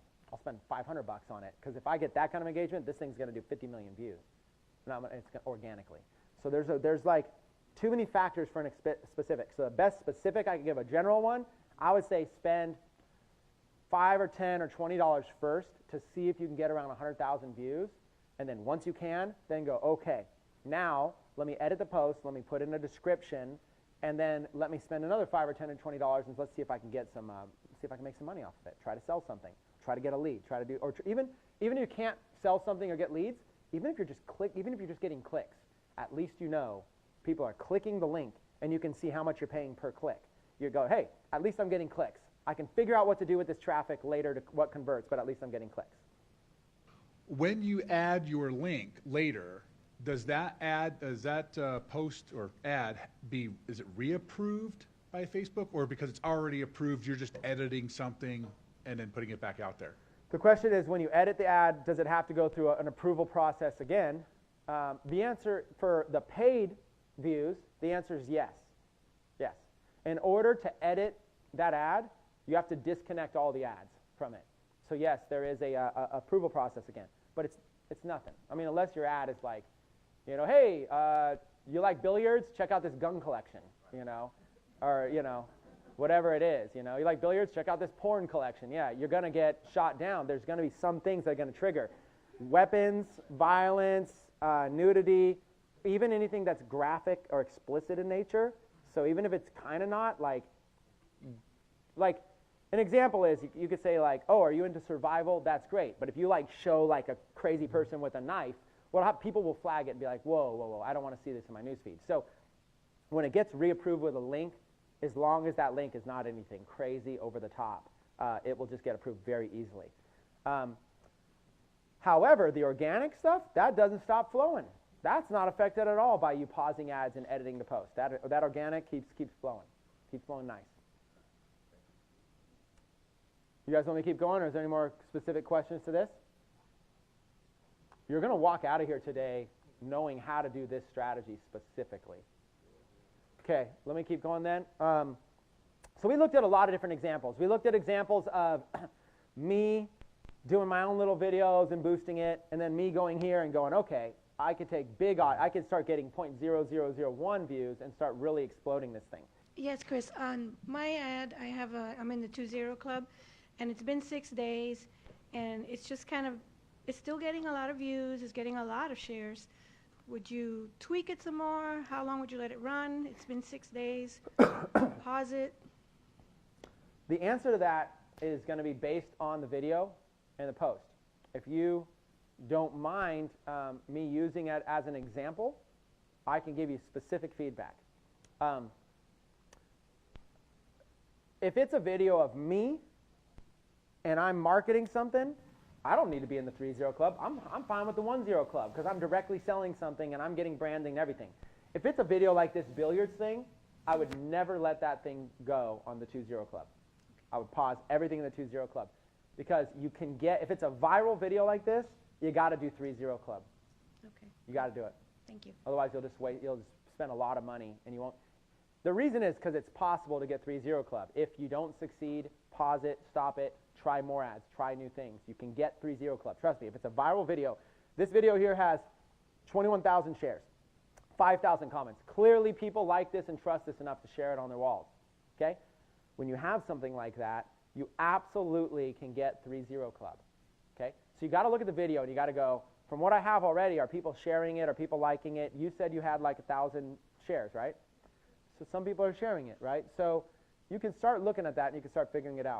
$500 on it, because if I get that kind of engagement, this thing's going to do 50 million views. It's organically. So there's like too many factors for an specific. So the best specific I could give, a general one, I would say spend $5 or $10 or $20 first to see if you can get around 100,000 views, and then once you can, then go, okay, now let me edit the post, let me put in a description, and then let me spend another $5 or $10 or $20, and let's see if I can get some, see if I can make some money off of it. Try to sell something. Try to get a lead. Try to do, or even if you can't sell something or get leads, even if you're just getting clicks, at least you know people are clicking the link, and you can see how much you're paying per click. You go, hey, at least I'm getting clicks. I can figure out what to do with this traffic later to what converts, but at least I'm getting clicks. When you add your link later, does that post or ad is it reapproved by Facebook, or because it's already approved, you're just editing something and then putting it back out there? The question is, when you edit the ad, does it have to go through an approval process again? The answer for the paid views, the answer is yes. Yes. In order to edit that ad, you have to disconnect all the ads from it. So yes, there is a approval process again, but it's nothing. I mean, unless your ad is like, hey, you like billiards? Check out this gun collection, or whatever it is, you like billiards? Check out this porn collection. Yeah, you're going to get shot down. There's going to be some things that are going to trigger. Weapons, violence, nudity, even anything that's graphic or explicit in nature. So even if it's kind of not, like an example is, you could say like, oh, are you into survival? That's great. But if you show like a crazy person with a knife, well, people will flag it and be like, whoa, whoa, whoa, I don't want to see this in my newsfeed. So when it gets reapproved with a link, as long as that link is not anything crazy over the top, it will just get approved very easily. However, the organic stuff, that doesn't stop flowing. That's not affected at all by you pausing ads and editing the post. That organic keeps flowing. Keeps flowing nice. You guys want me to keep going, or is there any more specific questions to this? You're going to walk out of here today knowing how to do this strategy specifically. Okay, let me keep going then. So we looked at a lot of different examples. We looked at examples of me doing my own little videos and boosting it, and then me going here and going, okay, I could take I could start getting 0.0001 views and start really exploding this thing. Yes, Chris. On my ad, I'm in the 2-0 club, and it's been 6 days, and it's just it's still getting a lot of views. It's getting a lot of shares. Would you tweak it some more? How long would you let it run? It's been 6 days. Pause it. The answer to that is going to be based on the video and the post. If you don't mind me using it as an example, I can give you specific feedback. If it's a video of me and I'm marketing something, I don't need to be in the 3-0 club. I'm fine with the 1-0 club because I'm directly selling something and I'm getting branding and everything. If it's a video like this billiards thing, I would never let that thing go on the 2-0 club. I would pause everything in the 2-0 club because you can get, if it's a viral video like this, you got to do 3-0 club. Okay. You got to do it. Thank you. Otherwise, you'll just spend a lot of money and you won't. The reason is because it's possible to get 3-0 club. If you don't succeed, pause it, stop it, try more ads, try new things. You can get 3-0 club. Trust me, if it's a viral video, this video here has 21,000 shares, 5,000 comments. Clearly, people like this and trust this enough to share it on their walls. Okay? When you have something like that, you absolutely can get 3-0 club. Okay? So you got to look at the video and you got to go, from what I have already, are people sharing it? Are people liking it? You said you had like 1,000 shares, right? So some people are sharing it, right? So you can start looking at that and you can start figuring it out.